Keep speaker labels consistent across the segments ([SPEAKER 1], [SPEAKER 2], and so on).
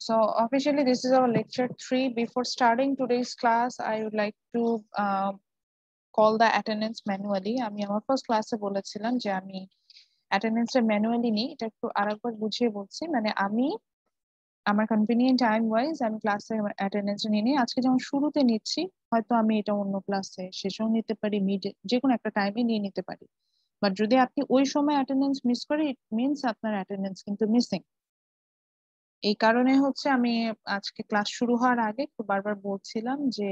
[SPEAKER 1] So officially, this is our lecture 3. Before starting today's class, I would like to call the attendance manually. আমি আমার first ক্লাসে বলেছিলাম যে আমি অ্যাটেন্ডেন্সটা manually নিই। এটা একটু আরেকবার বুঝিয়ে বলছি, মানে আমি আমার কনভিনিয়েন্ট টাইম ওয়াইজ আমি ক্লাসে অ্যাটেন্ডেন্স নিয়ে নিই। আজকে যেমন শুরুতে নিচ্ছি, হয়তো আমি এটা অন্য ক্লাসে শেষেও নিতে পারি, মিড যে কোনো একটা টাইমে নিয়ে নিতে পারি। বাট যদি আপনি ওই সময় অ্যাটেন্ডেন্স মিস করে, ইট মিনস আপনার অ্যাটেন্ডেন্স কিন্তু মিসিং। এই কারণে হচ্ছে আমি আজকে ক্লাস শুরু হওয়ার আগে একটু বারবার বলছিলাম যে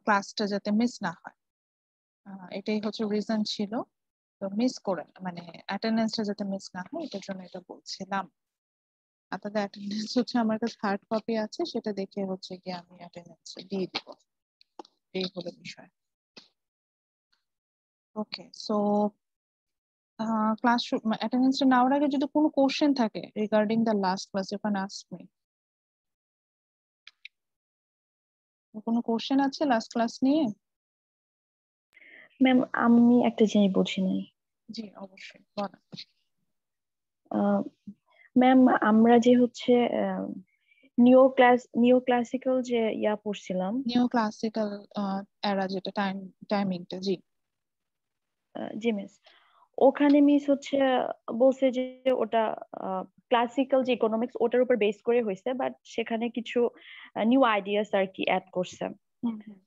[SPEAKER 1] ক্লাসটা যাতে মিস না হয়, এটাই হচ্ছে রিজন ছিল। তো মিস করে মানে অ্যাটেন্ডেন্সটা যাতে মিস না হয়, এটার জন্য এটা বলছিলাম। আপনাদের অ্যাটেন্ডেন্স হচ্ছে আমার কাছে হার্ড কপি আছে, সেটা দেখে হচ্ছে কি আমি অ্যাটেন্ডেন্স দিয়ে দিব। এই হলো বিষয়। ওকে, সো ক্লাস অ্যাটেন্ডেন্সটা নেওয়ার আগে যদি কোনো কোশ্চেন থাকে regarding the last class, you can ask me. কোনো কোশ্চেন আছে লাস্ট ক্লাস নিয়ে?
[SPEAKER 2] ম্যাম, আমি একটা জিনিস বুঝি নাই।
[SPEAKER 1] জি অবশ্যই বলেন।
[SPEAKER 2] ম্যাম, আমরা যে হচ্ছে নিও ক্লাসিক্যাল যে পড়ছিলাম,
[SPEAKER 1] নিও ক্লাসিক্যাল এরা যেটা টাইমিংটা, জি
[SPEAKER 2] জি মিস, ওখানে মিস হচ্ছে বলছে যে ওটা ক্লাসিক্যাল যে ইকোনমিক্স ওটার উপর বেস করে হয়েছে, বাট সেখানে কিছু নিউ আইডিয়াস আর কি অ্যাড করছে।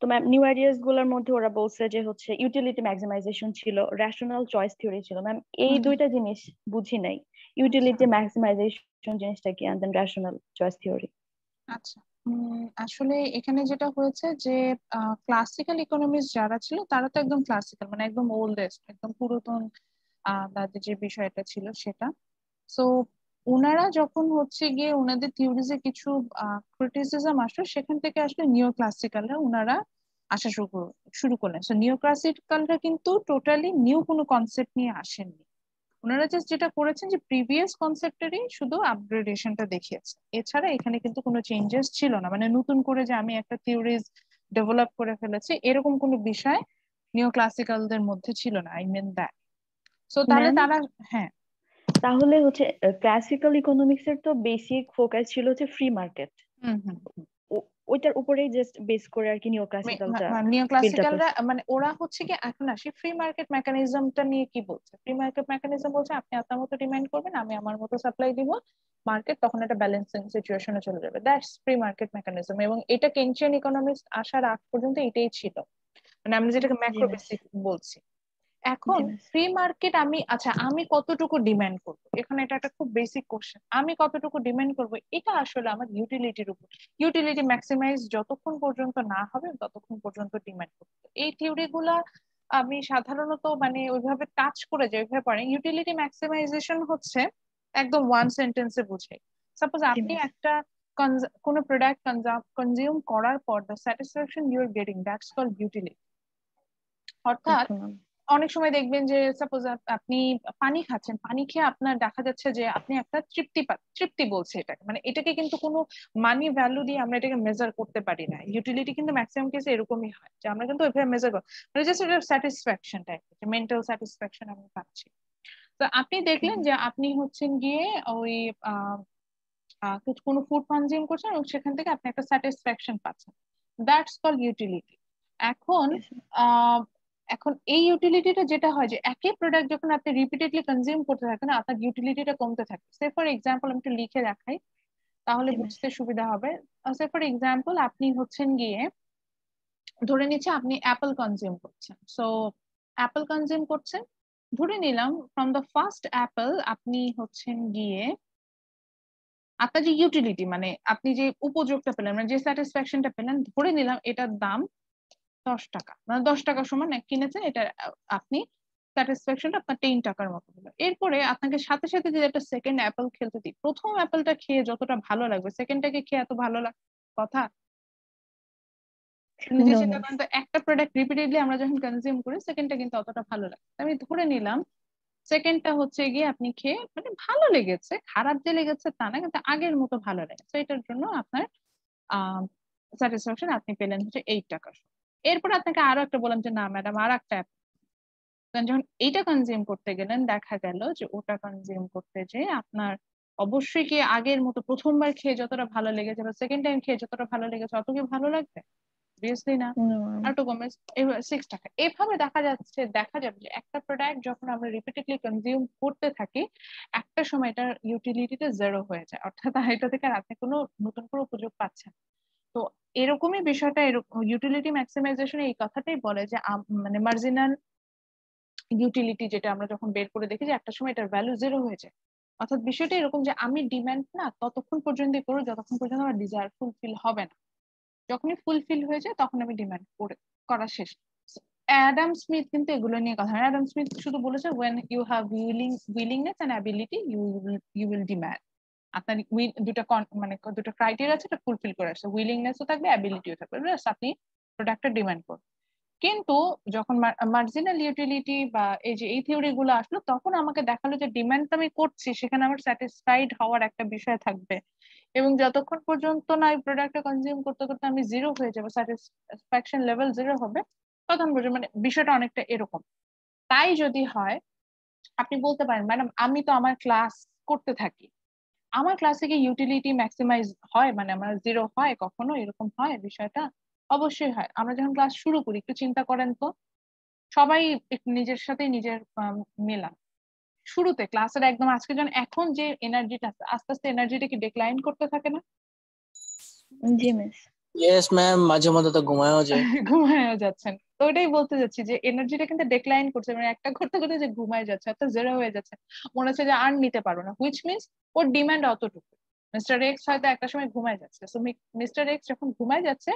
[SPEAKER 2] তো ম্যাম, নিউ আইডিয়াস গুলোর মধ্যে ওরা বলছে যে হচ্ছে ইউটিলিটি ম্যাক্সিমাইজেশন ছিল, রেশনাল চয়েস থিওরি ছিল। ম্যাম, এই দুইটা জিনিস বুঝি নাই। ইউটিলিটি ম্যাক্সিমাইজেশন জিনিসটা কি, and then rational choice theory.
[SPEAKER 1] আচ্ছা, আসলে এখানে যেটা হয়েছে যে ক্লাসিক্যাল ইকোনমিক্স যারা ছিল তারা তো একদম ক্লাসিক্যাল, মানে একদম ওল্ডেস্ট, একদম পুরাতন তাদের যে বিষয়টা ছিল সেটা। সো ওনারা যখন হচ্ছে গিয়ে ওনাদের থিওরিজে কিছু ক্রিটিসিজম আসলো, সেখান থেকে আসলে নিও ক্লাসিক্যালরা ওনারা আসা শুরু করলেন। সো নিও ক্লাসিক্যালরা কিন্তু টোটালি নিউ কোনো কনসেপ্ট নিয়ে আসেননি। ওনারা জাস্ট যেটা করেছেন যে প্রিভিয়াস কনসেপ্টেরই শুধু আপগ্রেডেশনটা দেখিয়েছে, এছাড়া এখানে কিন্তু কোনো চেঞ্জেস ছিল না। মানে নতুন করে যে আমি একটা থিওরিজ ডেভেলপ করে ফেলেছি এরকম কোনো বিষয় নিও ক্লাসিক্যালদের মধ্যে ছিল না, আই মিন দ্যাট। সো তাহলে
[SPEAKER 2] ম্যাম,
[SPEAKER 1] তারা, হ্যাঁ
[SPEAKER 2] তাহলে হচ্ছে ক্লাসিক্যাল ইকোনমিক্স এর তো বেসিক ফোকাস ছিল হচ্ছে ফ্রি মার্কেট।
[SPEAKER 1] হুম হুম
[SPEAKER 2] ওইটার উপরেই জাস্ট বেস করে আর কি নিও ক্লাসিক্যালটা
[SPEAKER 1] নিও
[SPEAKER 2] বিল্ড আপ
[SPEAKER 1] ক্লাসিক্যালরা
[SPEAKER 2] হয়েছে।
[SPEAKER 1] মানে ওরা হচ্ছে কি, এখন আসি ফ্রি মার্কেট মেকানিজমটা নিয়ে কি বলছে। ফ্রি মার্কেট মেকানিজম বলছে আপনি আপনার মতো ডিমান্ড করবেন, আমি আমার মতো সাপ্লাই দিব, মার্কেট তখন একটা ব্যালেন্সিং সিচুয়েশনে চলে যাবে। দ্যাটস ফ্রি মার্কেট মেকানিজম, এবং এটা কেনচিয়ান ইকোনমিক্স আসার আগ পর্যন্ত এটাই ছিল, মানে আমরা যেটাকে
[SPEAKER 2] জি
[SPEAKER 1] ম্যাক্রো
[SPEAKER 2] মিস।
[SPEAKER 1] বেসিক বলছি।
[SPEAKER 2] জি
[SPEAKER 1] এখন
[SPEAKER 2] মিস।
[SPEAKER 1] ফ্রি মার্কেট আমি, আচ্ছা আমি কতটুকু ডিমান্ড করব, এখানে এটা একটা খুব বেসিক কোশ্চেন। আমি কতটুকু ডিমান্ড করব এটা আসলে আমার ইউটিলিটির উপর। ইউটিলিটি ম্যাক্সিমাইজ যতক্ষণ পর্যন্ত না হবে ততক্ষণ পর্যন্ত ডিমান্ড করব। এই থিওরি গুলা আমি সাধারণত মানে ওইভাবে টাচ করে যাই, ওইভাবে পড়ে। ইউটিলিটি ম্যাক্সিমাইজেশন হচ্ছে একদম ওয়ান সেন্টেন্সে বুঝাই। সাপোজ
[SPEAKER 2] জি
[SPEAKER 1] আপনি
[SPEAKER 2] মিস।
[SPEAKER 1] একটা কোনো প্রোডাক্ট কনজিউম করার পর the satisfaction you are getting, that's called utility. অর্থাৎ
[SPEAKER 2] ওকে ম্যাম।
[SPEAKER 1] অনেক সময় দেখবেন যে সাপোজ আপনি পানি খাচ্ছেন, পানি খেয়ে আপনার দেখা যাচ্ছে যে আপনি একটা তৃপ্তি বলছে এটাকে, মানে এটাকে কিন্তু কোনো মানি ভ্যালু দিয়ে আমরা এটাকে মেজার করতে পারি না। ইউটিলিটি কিন্তু ম্যাক্সিমাম কেসে এরকমই হয় যে আমরা কিন্তু ওইভাবে মেজার করি, মানে জাস্ট এটা স্যাটিসফ্যাকশনটা, একটা মেন্টাল স্যাটিসফ্যাকশন আমি পাচ্ছি। তো আপনি
[SPEAKER 2] ওকে
[SPEAKER 1] দেখলেন
[SPEAKER 2] ম্যাম।
[SPEAKER 1] যে আপনি হচ্ছেন গিয়ে ওই কোনো ফুড কনজিউম করছেন এবং সেখান থেকে আপনি একটা স্যাটিসফ্যাকশন পাচ্ছেন, দ্যাটস কল ইউটিলিটি। এখন
[SPEAKER 2] Yes, ma'am.
[SPEAKER 1] আহ এখন এই ইউটিলিটিটা যেটা হয় যে একই প্রোডাক্ট যখন আপনি রিপিটেডলি কনজিউম করতে থাকেন আপনার ইউটিলিটিটা কমতে থাকে। সে ফর এক্সাম্পল আমি একটু লিখে দেখাই তাহলে
[SPEAKER 2] জি মিস।
[SPEAKER 1] বুঝতে সুবিধা হবে। সে ফর এক্সাম্পল আপনি হচ্ছেন গিয়ে, ধরে নিচ্ছে আপনি অ্যাপল কনজিউম করছেন। সো অ্যাপল কনজিউম করছেন, ধরে নিলাম ফ্রম দ্য ফার্স্ট অ্যাপল আপনি হচ্ছেন গিয়ে আপনার যে ইউটিলিটি, মানে আপনি যে উপযোগটা পেলেন, মানে যে স্যাটিসফ্যাকশনটা পেলেন, ধরে নিলাম এটার দাম 10 টাকা, মানে 10 টাকা সমান কিনেছেন এটা, আপনি স্যাটিসফ্যাকশনটা আপনার 10 টাকার মতো হলো। এরপরে আপনাকে সাথে সাথে যদি একটা সেকেন্ড অ্যাপেল খেলতে দিই, প্রথম অ্যাপেলটা খেয়ে যতটা ভালো লাগবে সেকেন্ডটাকে খেয়ে এত ভালো লাগ কথা। নিজে
[SPEAKER 2] নো
[SPEAKER 1] চিন্তা
[SPEAKER 2] মিস।
[SPEAKER 1] করেন তো, একটা প্রোডাক্ট রিপিটেডলি আমরা যখন কনজিউম করি সেকেন্ডটা কিন্তু অতটা ভালো লাগে। আমি ধরে নিলাম সেকেন্ডটা হচ্ছে গিয়ে আপনি খেয়ে মানে ভালো লেগেছে, খারাপ যে লেগেছে তা না, কিন্তু আগের মতো ভালো লেগেছে, এটার জন্য আপনার স্যাটিসফ্যাকশন আপনি পেলেন হচ্ছে 8 টাকা। এরপর আপনাকে আরো একটা বললাম যে না ম্যাডাম আর একটা অ্যাপ, যখন এইটা কনজিউম করতে গেলেন দেখা গেল যে ওটা কনজিউম করতে যে আপনার অবশ্যই কি আগের মতো প্রথমবার খেয়ে যতটা ভালো লেগেছে বা সেকেন্ড টাইম খেয়ে যতটা ভালো লেগেছে অত কি ভালো লাগবে? অবভিয়াসলি না।
[SPEAKER 2] No, ma'am.
[SPEAKER 1] আর একটু কমে 6 টাকা। এভাবে দেখা যাবে যে একটা প্রোডাক্ট যখন আমরা রিপিটেডলি কনজিউম করতে থাকি একটা সময় এটার ইউটিলিটিটা জিরো হয়ে যায়, অর্থাৎ এটা থেকে আর আপনি কোনো নতুন করে উপযোগ পাচ্ছেন না। তো এরকমই বিষয়টা, এরকম ইউটিলিটি ম্যাক্সিমাইজেশন এই কথাটাই বলে যে মানে মার্জিনাল ইউটিলিটি যেটা আমরা যখন বের করে দেখি যে একটা সময় এটার ভ্যালু জিরো হয়ে যায়। অর্থাৎ বিষয়টা এরকম যে আমি ডিমান্ড না ততক্ষণ পর্যন্ত করবো যতক্ষণ পর্যন্ত আমার ডিজায়ার ফুলফিল হবে না। যখনই ফুলফিল হয়ে যায় তখন আমি ডিমান্ড করা শেষ। অ্যাডাম স্মিথ কিন্তু এগুলো নিয়ে কথা হয়। অ্যাডাম স্মিথ শুধু বলেছে when you have willingness and ability you will demand। আপনার মানে দুটো ক্রাইটেরিয়া আছে, এটা ফুলফিল করে আসছে, উইলিংনেসও থাকবে অ্যাবিলিটিও থাকবে, আপনি প্রোডাক্টটা ডিমান্ড করবেন। কিন্তু যখন মার্জিনাল ইউটিলিটি বা এই থিওরি গুলো আসলো তখন আমাকে দেখালো যে ডিমান্ড আমি করছি সেখানে আমার স্যাটিসফাইড হওয়ার একটা বিষয় থাকবে, এবং যতক্ষণ পর্যন্ত না এই প্রোডাক্টটা কনজিউম করতে করতে আমি জিরো হয়ে যাবো, স্যাটিসফ্যাকশন লেভেল জিরো হবে, তখন পর্যন্ত মানে বিষয়টা অনেকটা এরকম। তাই যদি হয় আপনি বলতে পারেন ম্যাডাম আমি তো আমার ক্লাস করতে থাকি, আমার ক্লাসে কি ইউটিলিটি ম্যাক্সিমাইজ হয়, মানে আমার জিরো হয় কখনো, এরকম হয় বিষয়টা? অবশ্যই হয়। আমরা যখন ক্লাস শুরু করি একটু চিন্তা করেন তো, সবাই একটু নিজের সাথে নিজের মেলান। শুরুতে ক্লাসের একদম আজকে যখন এখন যে এনার্জিটা আস্তে আস্তে এনার্জিটা কি ডিক্লাইন করতে থাকে না?
[SPEAKER 2] জি মিস।
[SPEAKER 3] ইয়েস ম্যাম, মাঝে মধ্যে তো ঘুমায়ও যায়।
[SPEAKER 1] ঘুমায়ও যাচ্ছেন, তো ওইটাই বলতে যাচ্ছি যে এনার্জিটা কিন্তু ডিক্লাইন করছে, মানে একটা করতে করতে যে ঘুমায় যাচ্ছে অর্থাৎ জিরো হয়ে যাচ্ছে, মনে হচ্ছে যে আর নিতে পারবো না, হুইচ মিনস ওর ডিমান্ড অতটুকু। মিস্টার এক্স হয়তো একটা সময় ঘুমায় যাচ্ছে, সো মিস্টার এক্স যখন ঘুমায় যাচ্ছে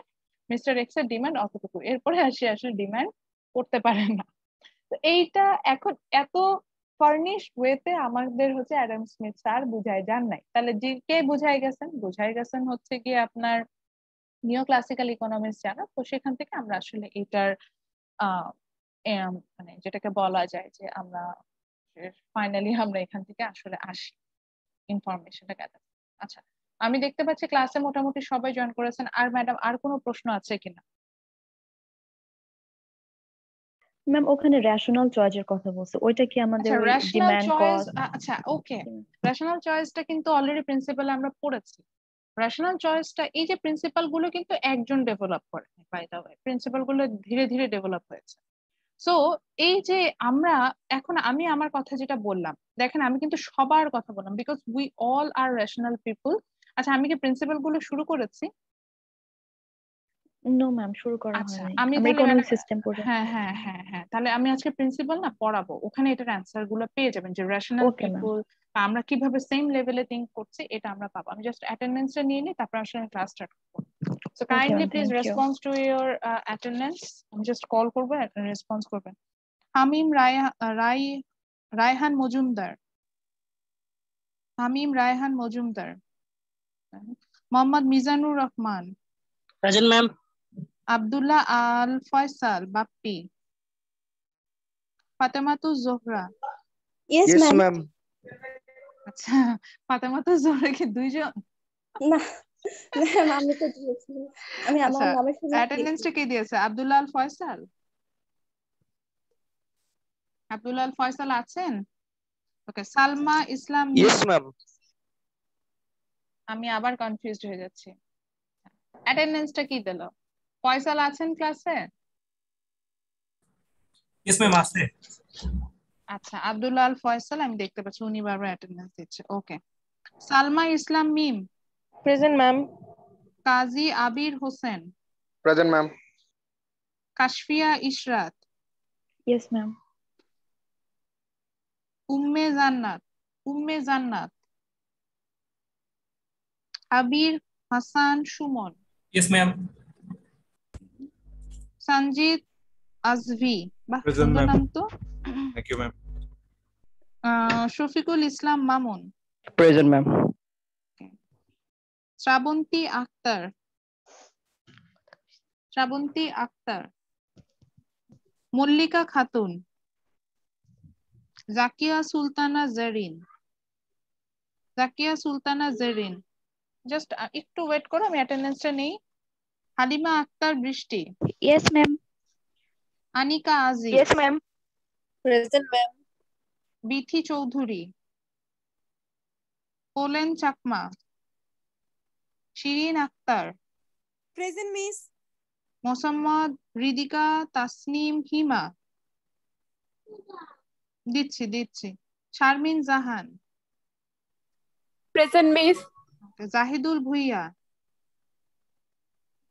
[SPEAKER 1] মিস্টার এক্স এর ডিমান্ড অতটুকু, এরপরে সে আসলে ডিমান্ড করতে পারে না। তো এইটা এখন এত ফার্নিশ ওয়েতে আমাদের হচ্ছে অ্যাডাম স্মিথ স্যার বুঝাই যান নাই, তাহলে যে কে বুঝাই গেছেন হচ্ছে গিয়ে আপনার নিও ক্লাসিক্যাল ইকোনমিক্স জানা, তো সেখান থেকে আমরা আসলে এটার আহ মানে যেটাকে বলা যায় যে আমরা ফাইনালি আমরা এখান থেকে আসলে আসি ইনফরমেশনটা গ্যাদার। আচ্ছা, আমি দেখতে পাচ্ছি ক্লাসে মোটামুটি সবাই জয়েন করেছেন। আর ম্যাডাম আর কোনো প্রশ্ন আছে কিনা?
[SPEAKER 2] ম্যাম ওখানে রেশনাল চয়েসের কথা বলছে, ওইটা কি আমাদের
[SPEAKER 1] আচ্ছা,
[SPEAKER 2] ওই
[SPEAKER 1] রেশনাল
[SPEAKER 2] ডিমান্ড
[SPEAKER 1] চয়েস,
[SPEAKER 2] কস্ট?
[SPEAKER 1] আচ্ছা ওকে, রেশনাল চয়েসটা কিন্তু অলরেডি প্রিন্সিপালে আমরা পড়েছি। রেশনাল চয়েসটা এই যে প্রিন্সিপাল গুলো কিন্তু একজন ডেভেলপ করে, বাই দা ওয়ে প্রিন্সিপাল গুলো ধীরে ধীরে ডেভেলপ হয়েছে। সো এই যে আমরা এখন আমি আমার কথা যেটা বললাম, দেখেন আমি কিন্তু সবার কথা বললাম because we all are rational people. আচ্ছা, আমি কি প্রিন্সিপাল গুলো শুরু করেছি?
[SPEAKER 2] নো ম্যাম, শুরু করা হয়
[SPEAKER 1] আচ্ছা,
[SPEAKER 2] নাই,
[SPEAKER 1] আমি
[SPEAKER 2] আমরা
[SPEAKER 1] তাহলে
[SPEAKER 2] ইকোনমিক
[SPEAKER 1] ম্যাডাম,
[SPEAKER 2] সিস্টেম পর্যন্ত
[SPEAKER 1] হ্যাঁ হ্যাঁ
[SPEAKER 2] পড়ছি।
[SPEAKER 1] হ্যাঁ হ্যাঁ, তাহলে আমি আজকে প্রিন্সিপাল না পড়াবো, ওখানে এটার অ্যান্সার গুলো পেয়ে যাবেন যে রেশনাল
[SPEAKER 2] ওকে ম্যাম।
[SPEAKER 1] পিপল বা আমরা কিভাবে সেম লেভেলে থিঙ্ক করছি এটা আমরা পাবো। আমি জাস্ট অ্যাটেন্ডেন্সটা নিয়ে নিই, তারপর আসলে ক্লাস স্টার্ট করবো। So
[SPEAKER 2] okay
[SPEAKER 1] kindly
[SPEAKER 2] ma'am,
[SPEAKER 1] please
[SPEAKER 2] thank you.
[SPEAKER 1] Response to your attendance. আমি জাস্ট কল করবো, রেসপন্স করবেন। Hamim Raihan Majumdar, Hamim Raihan Majumdar, Mohammad Mizanur Rahman,
[SPEAKER 3] present ma'am.
[SPEAKER 1] Abdullah Al Faisal Bappi, Fatematuz Zohra.
[SPEAKER 4] Yes
[SPEAKER 5] yes
[SPEAKER 4] ma'am.
[SPEAKER 5] Ma'am.
[SPEAKER 1] আচ্ছা, ফাতেমাতুজ জোহরা কি দুইজন?
[SPEAKER 4] না ম্যাম, আমি তো দিয়েছি, আমি আমার
[SPEAKER 1] আচ্ছা,
[SPEAKER 4] নামের সাথে দিয়েছি।
[SPEAKER 1] অ্যাটেন্ডেন্সটা কে দিয়েছে? আব্দুল্লাহ আল ফয়সাল। আব্দুল্লাহ আল ফয়সাল আছেন? ওকে, সালমা ইসলাম
[SPEAKER 5] ইয়েস
[SPEAKER 1] মিম।
[SPEAKER 5] ম্যাম।
[SPEAKER 1] আমি আবার কনফিউজড হয়ে যাচ্ছি, অ্যাটেন্ডেন্সটা কি দিল? ফয়সাল আছেন ক্লাসে?
[SPEAKER 6] ইয়েস ম্যাম আছে।
[SPEAKER 1] আচ্ছা, আব্দুল্লাহ আল ফয়সাল আমি দেখতে পাচ্ছি উনি বারবার অ্যাটেন্ডেন্স দিচ্ছে। Okay, Salma Islam Mim,
[SPEAKER 4] present ma'am.
[SPEAKER 1] Kazi Abir Hossain,
[SPEAKER 5] present ma'am.
[SPEAKER 1] Kashfia Ishrat,
[SPEAKER 2] yes ma'am.
[SPEAKER 1] Umme Jannat, Abir Hasan Sumon,
[SPEAKER 6] yes ma'am.
[SPEAKER 1] Sanjit Azvi, বাহ
[SPEAKER 6] প্রেজেন্ট
[SPEAKER 1] সুন্দর
[SPEAKER 6] ম্যাম।
[SPEAKER 1] নাম তো।
[SPEAKER 6] Thank you ma'am.
[SPEAKER 1] Shafiqul Islam Mamun,
[SPEAKER 3] present ma'am.
[SPEAKER 1] Srabanti Akter, Mallika Khatun, Zakia Sultana Jerin. Just একটু ওয়েট করো, আমি অ্যাটেন্ডেন্সটা নেই। Halima Akter Brishti,
[SPEAKER 2] yes ma'am.
[SPEAKER 1] Anika Aziz,
[SPEAKER 4] yes ma'am. Present ma'am.
[SPEAKER 1] Bithi Chowdhury, pollen Chakma, Shirin Akhtar,
[SPEAKER 5] Present, Miss.
[SPEAKER 1] Mosammat Hridika Tasnim Hima, দিচ্ছি শারমিন জাহান,
[SPEAKER 4] Present, Miss.
[SPEAKER 1] Zahidul Bhuiyan,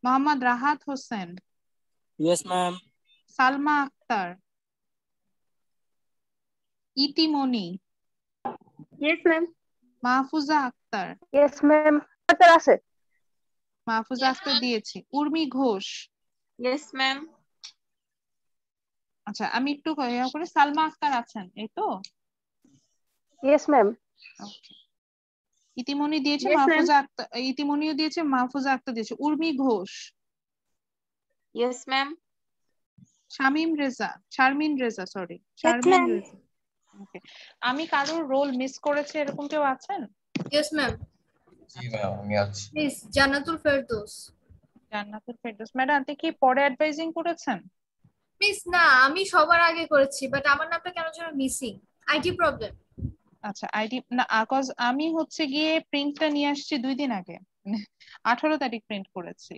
[SPEAKER 1] Mohammad Rahat Hossain,
[SPEAKER 3] Yes, ma'am.
[SPEAKER 1] Salma Akter, Itimoni,
[SPEAKER 4] Yes, ma'am.
[SPEAKER 1] Mahfuza Akter,
[SPEAKER 4] Yes, ma'am. আছে
[SPEAKER 1] মাহফুজা আক্তার দিয়েছি, উর্মি ঘোষ।
[SPEAKER 5] Yes, ma'am.
[SPEAKER 1] আচ্ছা আমি একটু ইয়া করে সালমা আক্তার আছেন এই তো?
[SPEAKER 4] Yes, ma'am.
[SPEAKER 1] Okay. ইতিমনি দিয়েছে,
[SPEAKER 4] Yes, ma'am.
[SPEAKER 1] মাহফুজা আক্তার, ইতিমনিও দিয়েছে, মাহফুজা আক্তার দিয়েছে, Urmi Ghosh,
[SPEAKER 5] Yes, ma'am.
[SPEAKER 1] Sharmin Reza sorry
[SPEAKER 5] Yes,
[SPEAKER 1] Sharmin
[SPEAKER 5] ma'am.
[SPEAKER 1] Reza. Okay. আমি কারোর রোল মিস করেছি এরকম কেউ আছেন?
[SPEAKER 7] Yes, ma'am.
[SPEAKER 8] জি ম্যাম আমি আছি।
[SPEAKER 7] Miss Jannatul Firdaus.
[SPEAKER 1] Jannatul Ferdous madam, আপনি কি পরে অ্যাডভাইজিং করেছেন?
[SPEAKER 7] মিস না আমি সবার আগে করেছি বাট আমার নামটা কেন যেন মিসিং আইটি প্রবলেম।
[SPEAKER 1] আচ্ছা আইডি না, কজ আমি হচ্ছে গিয়ে প্রিন্টটা নিয়ে আসছি 2 দিন আগে, 18 তারিখ প্রিন্ট করেছি।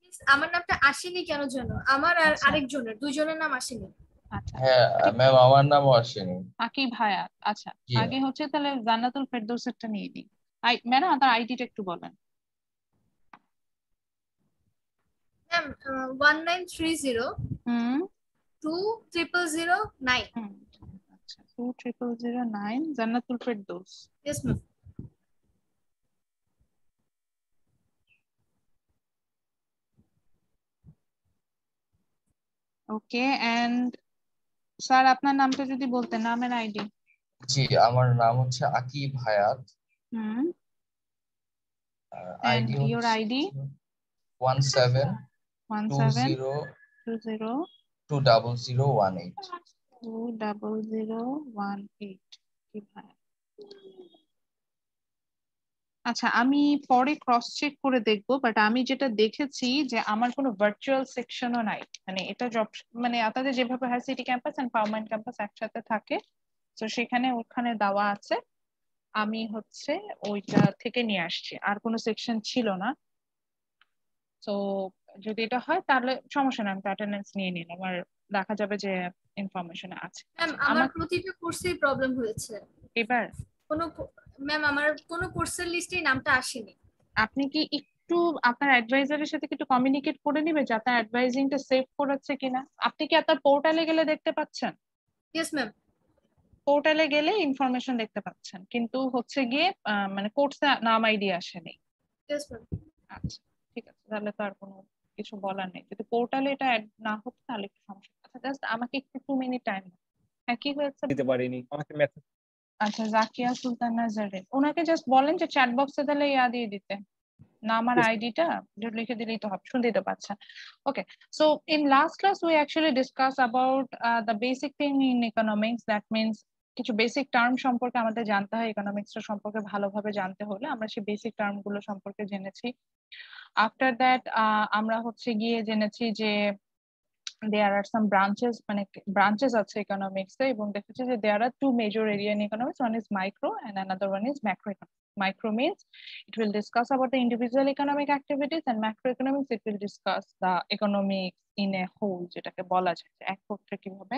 [SPEAKER 7] মিস আমার নামটা আসেনি কেন যেন, আমার আর
[SPEAKER 1] আচ্ছা।
[SPEAKER 7] আরেকজনের দুইজনের নাম আসেনি।
[SPEAKER 1] আচ্ছা
[SPEAKER 8] হ্যাঁ ম্যাম আমার নামও আসেনি।
[SPEAKER 1] আকিব হায়াত। আচ্ছা
[SPEAKER 8] জি।
[SPEAKER 1] আগে হচ্ছে তাহলে জান্নাতুল ফেরদৌসেরটা নিয়ে নিই। ম্যাডাম তার আইডিটা একটু বলেন।
[SPEAKER 7] ম্যাম 1930
[SPEAKER 1] হুম
[SPEAKER 7] 2009।
[SPEAKER 1] হুম, আচ্ছা 20009 Jannatul Ferdous.
[SPEAKER 7] Yes ma'am.
[SPEAKER 1] Okay and sir আপনার নামটা যদি বলতেন, নামের আইডি।
[SPEAKER 8] জি আমার নাম হচ্ছে আকিব হায়াত।
[SPEAKER 1] হুম
[SPEAKER 8] আইডি
[SPEAKER 1] and your
[SPEAKER 8] হচ্ছে
[SPEAKER 1] ID
[SPEAKER 8] 17202018।
[SPEAKER 1] 20018। আচ্ছা আমি পরে ক্রস চেক করে দেখবো, বাট আমি যেটা দেখেছি যে আমার কোনো ভার্চুয়াল সেকশনও নাই, মানে এটা জব মানে আপনাদের যেভাবে হয় city campus and permanent campus একসাথে থাকে, তো সেখানে ওখানে দেওয়া আছে, আমি হচ্ছে ওইটা থেকে নিয়ে আসছি, আর কোনো সেকশন ছিল না। তো যদি এটা হয় তাহলে সমস্যা নেই, আমি অ্যাটেন্ডেন্স নিয়ে নিলাম আর দেখা যাবে যে ইনফরমেশন আছে।
[SPEAKER 7] ম্যাম আমার
[SPEAKER 1] আমার
[SPEAKER 7] প্রতিটা কোর্সেই প্রবলেম হয়েছে।
[SPEAKER 1] এবার
[SPEAKER 7] কোনো ম্যাম আমার কোনো কোর্সের লিস্টেই নামটা আসেনি।
[SPEAKER 1] আপনি কি একটু আপনার অ্যাডভাইজারের সাথে একটু কমিউনিকেট করে নিবে যে আপনার অ্যাডভাইজিংটা সেভ করেছে কিনা? আপনি কি আপনার পোর্টালে গেলে দেখতে পাচ্ছেন?
[SPEAKER 7] Yes ma'am.
[SPEAKER 1] পোর্টালে গেলে ইনফরমেশন দেখতে পাচ্ছেন, কিন্তু হচ্ছে গিয়ে মানে কোর্সে নাম আইডি আসেনি।
[SPEAKER 7] Yes ma'am.
[SPEAKER 1] আচ্ছা ঠিক আছে, তাহলে তো আর কোনো কিছু বলার নেই, যদি পোর্টালে এটা অ্যাড না হতো তাহলে একটু সমস্যা। আচ্ছা জাস্ট আমাকে একটু 2 মিনিট টাইম। হ্যাঁ কি হয়েছে?
[SPEAKER 6] দিতে পারিনি আমাকে মেসেজ।
[SPEAKER 1] আচ্ছা জাকিয়া সুলতানা জারিন, ওনাকে জাস্ট বলেন যে চ্যাট বক্সে তাহলে ইয়া দিয়ে দিতে, নাম আর আইডিটা লিখে দিলেই তো হবে, শুনতেই তো পাচ্ছেন। Okay, so in last class we actually discussed about the basic thing in economics, that means কিছু বেসিক টার্ম সম্পর্কে আমাদের জানতে হয়, ইকোনমিক্স সম্পর্কে ভালোভাবে জানতে হলে আমরা সেই বেসিক টার্ম গুলো সম্পর্কে জেনেছি। আফটার দ্যাট আমরা হচ্ছে গিয়ে জেনেছি যে there are some branches, মানে branches আছে economics এ, এবং দেখেছি যে there are two major area in economics, one is micro and another one is macroeconomics. Micro means it will discuss about the individual economic activities, and macroeconomics it will discuss the economics in a whole, যেটাকে বলা যায় যে একত্রে কিভাবে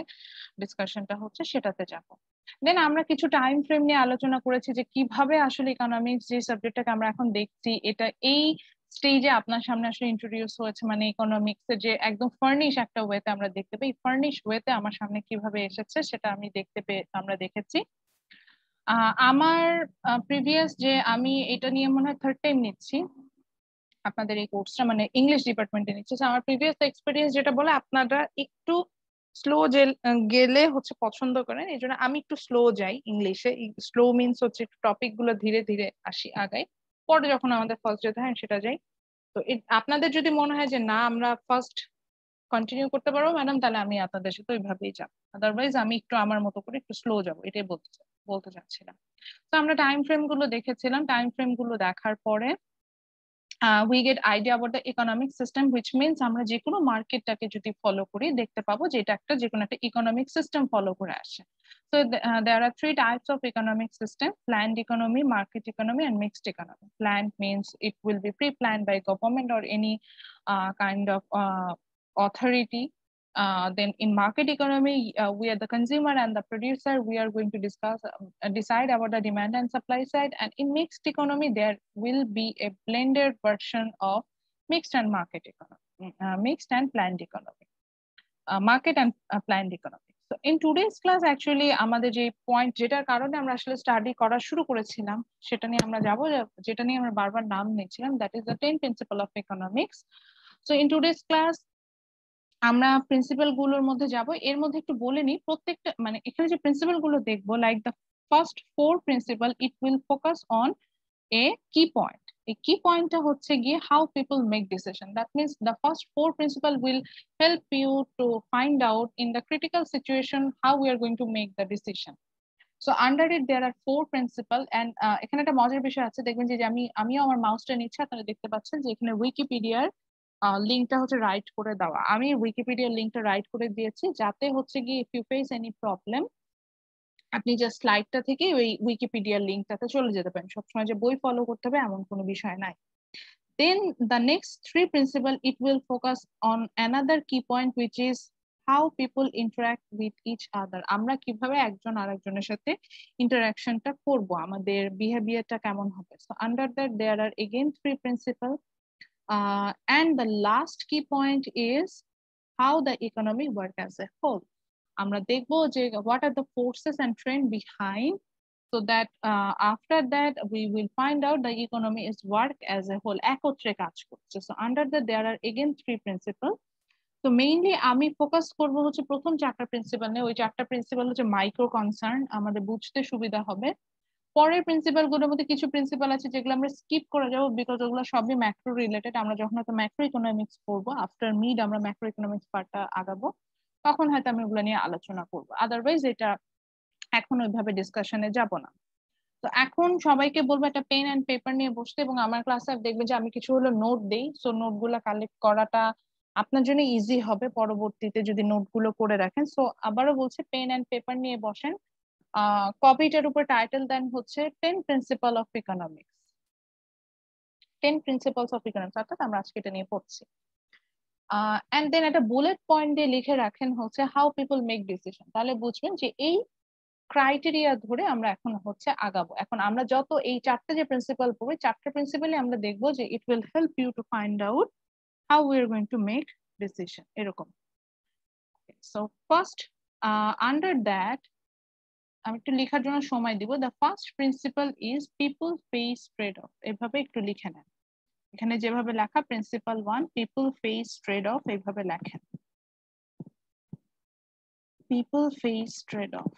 [SPEAKER 1] ডিসকাশনটা হচ্ছে সেটাতে যাব। দেন আমরা কিছু টাইম ফ্রেম নিয়ে আলোচনা করেছি যে কিভাবে আসলে ইকোনমিক্স যে সাবজেক্টটাকে আমরা এখন দেখছি এটা এই স্টেজে আপনার সামনে আসলে ইন্ট্রোডিউস হয়েছে, মানে ইকোনমিক্স এর যে একদম ফার্নিশ একটা ওয়েতে আমরা দেখতে পাই, ফার্নিশ ওয়েতে আমার সামনে কিভাবে এসেছে সেটা আমি আমরা দেখেছি। আমার প্রিভিয়াস যে আমি এটা নিয়ে মনে হয় 3rd টাইম নিচ্ছি আপনাদের এই কোর্সটা, মানে ইংলিশ ডিপার্টমেন্টে নিচ্ছি। আমার প্রিভিয়াস এক্সপিরিয়েন্স যেটা বলে আপনারা একটু স্লো গেলে হচ্ছে পছন্দ করেন, এই জন্য আমি একটু স্লো যাই ইংলিশে। স্লো মিনস হচ্ছে টপিক গুলো ধীরে ধীরে আগাই, পরে যখন আমাদের ফার্স্ট যেতে হয় সেটা যাই। তো আপনাদের যদি মনে হয় যে না আমরা ফার্স্ট কন্টিনিউ করতে পারবো ম্যাডাম, তাহলে আমি আপনাদের সাথে ওইভাবেই যাবো, আদারওয়াইজ আমি একটু আমার মতো করে একটু স্লো যাবো, এটাই বলতে চাচ্ছিলাম। তো আমরা টাইম ফ্রেম গুলো দেখেছিলাম, টাইম ফ্রেম গুলো দেখার পরে we get idea about the economic system, which means আমরা যে কোনো মার্কেটটাকে যদি ফলো করি দেখতে পাবো যে এটা একটা যে কোনো একটা ইকোনমিক সিস্টেম ফলো করে আসে। So there are three types of economic system: planned economy, market economy, and mixed economy. Planned means it will be pre-planned by government or any kind of authority. Then in market economy, we are the consumer and the producer. We are going to decide about the demand and supply side. And in mixed economy, there will be a blended version of mixed and market economy, mixed and planned economy, market and planned economy. So in today's class, actually, আমাদের যে point যেটার কারণে আমরা আসলে study করা শুরু করেছিলাম সেটা নিয়ে আমরা যাবো, যেটা নিয়ে আমরা বারবার নাম নিচ্ছিলাম, that is the 10 principle of economics. So in today's class, আমরা প্রিন্সিপাল গুলোর মধ্যে যাব। এর মধ্যে একটু বলে নিই প্রত্যেকটা, মানে এখানে যে প্রিন্সিপাল গুলো দেখবো, like the first 4 principal, it will focus on a key point. এই কি পয়েন্টটা হচ্ছে গিয়ে how people make decision. That means the first 4 principal will help you to find out in the critical situation how we are going to make the decision. So under it there are 4 principal. And এখানে একটা মজার বিষয় আছে, দেখবেন যে আমিও আমার মাউসটা নিচ্ছি, আপনারা দেখতে পাচ্ছেন যে এখানে উইকিপিডিয়ার লিঙ্কটা হচ্ছে রাইট করে দেওয়া। আমি উইকিপিডিয়ার লিঙ্কটা রাইট করে দিয়েছি যাতে হচ্ছে কি if you face any problem আপনি জাস্ট স্লাইডটা থেকে ওই উইকিপিডিয়ার লিঙ্কটাতে চলে যেতে পারেন। সবসময় যে বই ফলো করতে হবে এমন কোনো বিষয় নাই। Then the next 3 principle, it will focus on another key point, which is how people interact with each other. আমরা কিভাবে একজন আরেকজনের সাথে ইন্টারাকশনটা করব, আমাদের বিহেভিয়ারটা কেমন হবে। So under that there are again 3 principles. And the last key point is how the economy work as a whole. আমরা দেখবো যে what are the forces and trend behind, so that after that we will find out the economy is work as a whole, একত্রে কাজ করছে। So under that there are again 3 principles. So mainly আমি focus করব হচ্ছে প্রথম 4টা principal নিয়ে। ওই 4টা প্রিন্সিপাল হচ্ছে মাইক্রো কনসার্ন, আমাদের বুঝতে সুবিধা হবে। পরের প্রিন্সিপাল গুলোর মধ্যে কিছু প্রিন্সিপাল আছে যেগুলো আমরা স্কিপ করে যাবো, বিকজ ওগুলো সবই ম্যাক্রো রিলেটেড। আমরা যখন হয়তো ম্যাক্রো ইকোনমিক্স পড়বো, আফটার মিড আমরা ম্যাক্রো ইকোনমিক্স পার্টটা আগাবো, তখন হয়তো আমি ওগুলো নিয়ে আলোচনা করবো। আদারওয়াইজ এটা এখন ওইভাবে ডিসকাশনে যাব না। তো এখন সবাইকে বলবো একটা পেন এন্ড পেপার নিয়ে বসতে, এবং আমার ক্লাসে দেখবেন যে আমি কিছু হলো নোট দেই। সো নোটগুলো কালেক্ট করাটা আপনার জন্য ইজি হবে পরবর্তীতে যদি নোটগুলো করে রাখেন। সো আবারও বলছি, পেন এন্ড পেপার নিয়ে বসেন। কপিটার উপর টাইটেল দেন হচ্ছে 10 principal of economics, 10 principles of economics, অর্থাৎ আমরা আজকে এটা নিয়ে পড়ছি। এন্ড দেন একটা বুলেট পয়েন্ট দিয়ে লিখে রাখেন হচ্ছে হাউ পিপল মেক ডিসিশন। তাহলে বুঝবেন যে এই ক্রাইটেরিয়া ধরে আমরা এখন হচ্ছে আগাবো। এখন আমরা যত এই 4টে যে প্রিন্সিপাল পড়বো, 4টে প্রিন্সিপালে আমরা দেখবো যে it will help you to find out how we are going to make decision, এরকম। সো ফার্স্ট আন্ডার দ্যাট আমি একটু লেখার জন্য সময় দিব। The first principal is people face trade off. এভাবে একটু লিখে নেন, এখানে যেভাবে লেখা principal 1 people face trade off, এইভাবে লেখেন পিপল ফেস ট্রেড অফ।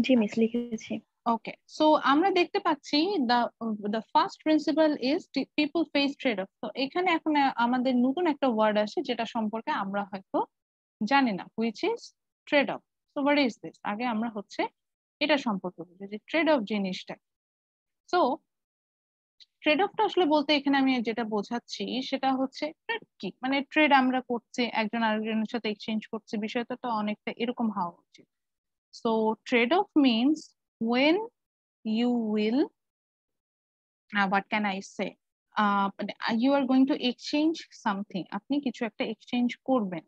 [SPEAKER 2] জি মিস লিখেছি।
[SPEAKER 1] ওকে, সো আমরা দেখতে পাচ্ছি the first principle is people face trade-off. তো এখানে এখন আমাদের নতুন একটা ওয়ার্ড আসে যেটা সম্পর্কে আমরা হয়তো জানি না, which is trade-off. So what is this? আগে আমরা হচ্ছে এটা সম্পর্কে বুঝি যে trade-off জিনিসটা। সো ট্রেড-অফটা আসলে বলতে এখানে আমি যেটা বোঝাচ্ছি সেটা হচ্ছে কি, মানে ট্রেড আমরা করছি, একজন আরেকজনের সাথে এক্সচেঞ্জ করছি, বিষয়টা তো অনেকটা এরকম হওয়া উচিত। So trade-off means when you will what can I say, you are going to exchange something, আপনি কিছু একটা এক্সচেঞ্জ করবেন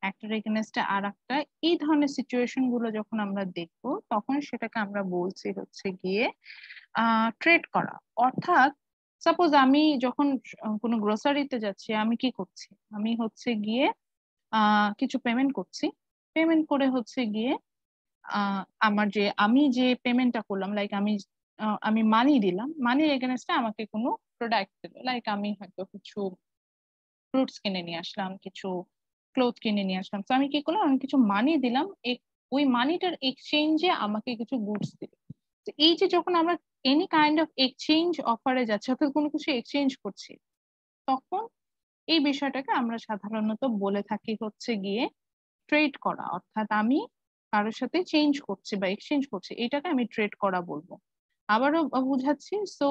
[SPEAKER 1] একটার এগেইনস্টে আর একটা। এই ধরনের সিচুয়েশন গুলো যখন আমরা দেখবো তখন সেটাকে আমরা বলছি হচ্ছে গিয়ে ট্রেড করা। অর্থাৎ সাপোজ আমি যখন কোনো গ্রোসারিতে যাচ্ছি, আমি কি করছি, আমি হচ্ছে গিয়ে কিছু পেমেন্ট করছি, পেমেন্ট করে হচ্ছে গিয়ে আমার যে আমি যে পেমেন্টটা করলাম, লাইক আমি মানি দিলাম, মানির এগেইনস্টে আমাকে কোনো প্রোডাক্ট দিল, লাইক আমি হয়তো কিছু ফ্রুটস কিনে নিয়ে আসলাম, কিছু ক্লোথ কিনে নিয়ে আসলাম। তো আমি কি করলাম, আমি কিছু মানি দিলাম, ওই মানিটার এক্সচেঞ্জে আমাকে কিছু গুডস দিল। তো এই যে যখন আমরা এনি কাইন্ড অফ এক্সচেঞ্জ অফারে যাচ্ছি, অর্থাৎ কোনো কিছু এক্সচেঞ্জ করছি, তখন এই বিষয়টাকে আমরা সাধারণত বলে থাকি হচ্ছে গিয়ে ট্রেড করা। অর্থাৎ আমি কারোর সাথে চেঞ্জ করছি বা এক্সচেঞ্জ করছি, এটাকে আমি ট্রেড করা বলবো। আবারও বুঝাচ্ছি। সো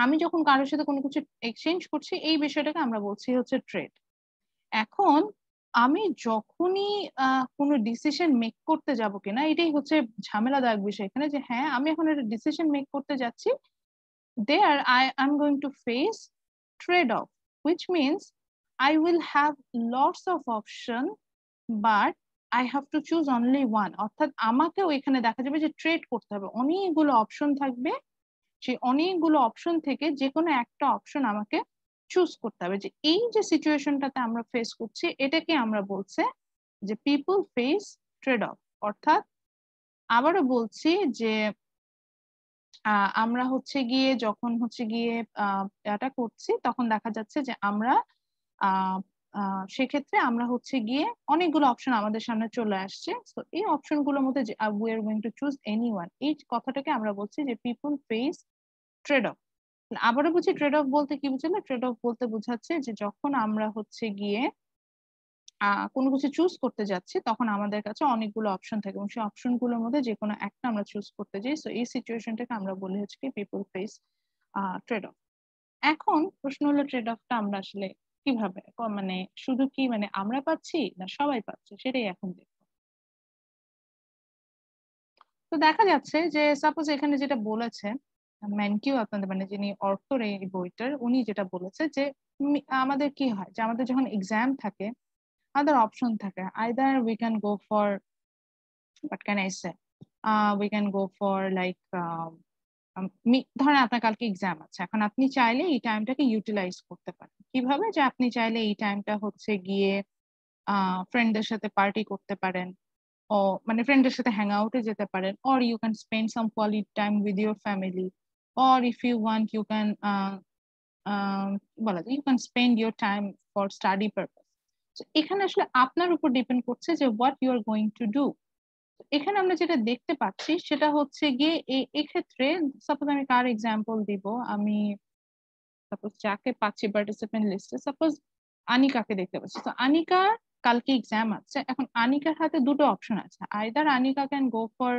[SPEAKER 1] আমি যখন কারোর সাথে কোনো কিছু এক্সচেঞ্জ করছি এই বিষয়টাকে আমরা বলছি হচ্ছে ট্রেড। এখন আমি যখনই কোনো ডিসিশন মেক করতে যাব কিনা, এটাই হচ্ছে ঝামেলাদায়ক বিষয় এখানে, যে হ্যাঁ আমি এখন একটা ডিসিশন মেক করতে যাচ্ছি, there I'm going to face trade-off, which means I will have lots of option but I have to choose only one. অর্থাৎ আমাকেও এখানে দেখা যাবে যে ট্রেড করতে হবে, অনেকগুলো অপশন থাকবে, সেই অনেকগুলো অপশন থেকে যে কোনো একটা অপশন আমাকে চুজ করতে হবে। যে এই যে সিচুয়েশনটাতে আমরা ফেস করছি এটাকে আমরা বলছে যে পিপল ফেস ট্রেড অফ। অর্থাৎ আবারও বলছি যে আমরা হচ্ছে গিয়ে যখন হচ্ছে গিয়ে এটা করছি তখন দেখা যাচ্ছে যে আমরা সেক্ষেত্রে আমরা হচ্ছে গিয়ে অনেকগুলো অপশন আমাদের সামনে চলে আসছে। তো এই অপশন গুলোর মধ্যে we are going to choose any one, এই কথাটাকে আমরা বলছি যে পিপল ফেস ট্রেড অফ। আবারও বুঝি ট্রেড অফ বলতে কি বুঝলে, ট্রেড অফ বলতে বোঝাচ্ছে যে যখন আমরা হচ্ছে গিয়ে কোনো কিছু চুজ করতে যাচ্ছি তখন আমাদের কাছে অনেকগুলো অপশন থাকে এবং সেই অপশন গুলোর মধ্যে যে কোনো একটা আমরা চুজ করতে যাই। সো এই সিচুয়েশনটাকে আমরা বলি হচ্ছে কি পিপল ফেস ট্রেড অফ। এখন প্রশ্ন হলো ট্রেড অফটা আমরা আসলে কিভাবে, মানে শুধু কি মানে আমরা পাচ্ছি না সবাই পাচ্ছে, সেটাই এখন দেখবো। তো দেখা যাচ্ছে যে সাপোজ এখানে যেটা বলেছে ম্যানকিউ, আপনাদের মানে যিনি অর্থর এই বইটার, উনি যেটা বলেছে যে আমাদের কি হয় যে আমাদের যখন এক্সাম থাকে আমাদের অপশন থাকে, either we can go for what can I say, we can go for like ধরেন আপনার কালকে এক্সাম আছে, এখন আপনি চাইলে এই টাইমটাকে ইউটিলাইজ করতে পারেন কিভাবে, যে আপনি চাইলে এই টাইমটা হচ্ছে গিয়ে ফ্রেন্ডদের সাথে পার্টি করতে পারেন, ও মানে ফ্রেন্ডদের সাথে হ্যাং আউটে যেতে পারেন, or you can spend some quality time with your family, or if you want you can বলা যায় you can spend your time for study purpose. এখানে আসলে আপনার উপর ডিপেন্ড করছে যে what you are going to do. এখানে আমরা যেটা দেখতে পাচ্ছি সেটা হচ্ছে গিয়ে এক্ষেত্রে সাপোজ আমি কার এক্সাম্পল দিব, আমি সাপোজ যাকে পাচ্ছি পার্টিসিপেন্ট লিস্টে, সাপোজ আনিকাকে দেখতে পাচ্ছি। তো আনিকা কালকে এক্সাম আছে, এখন আনিকার হাতে দুটো অপশন আছে, either Anika can go for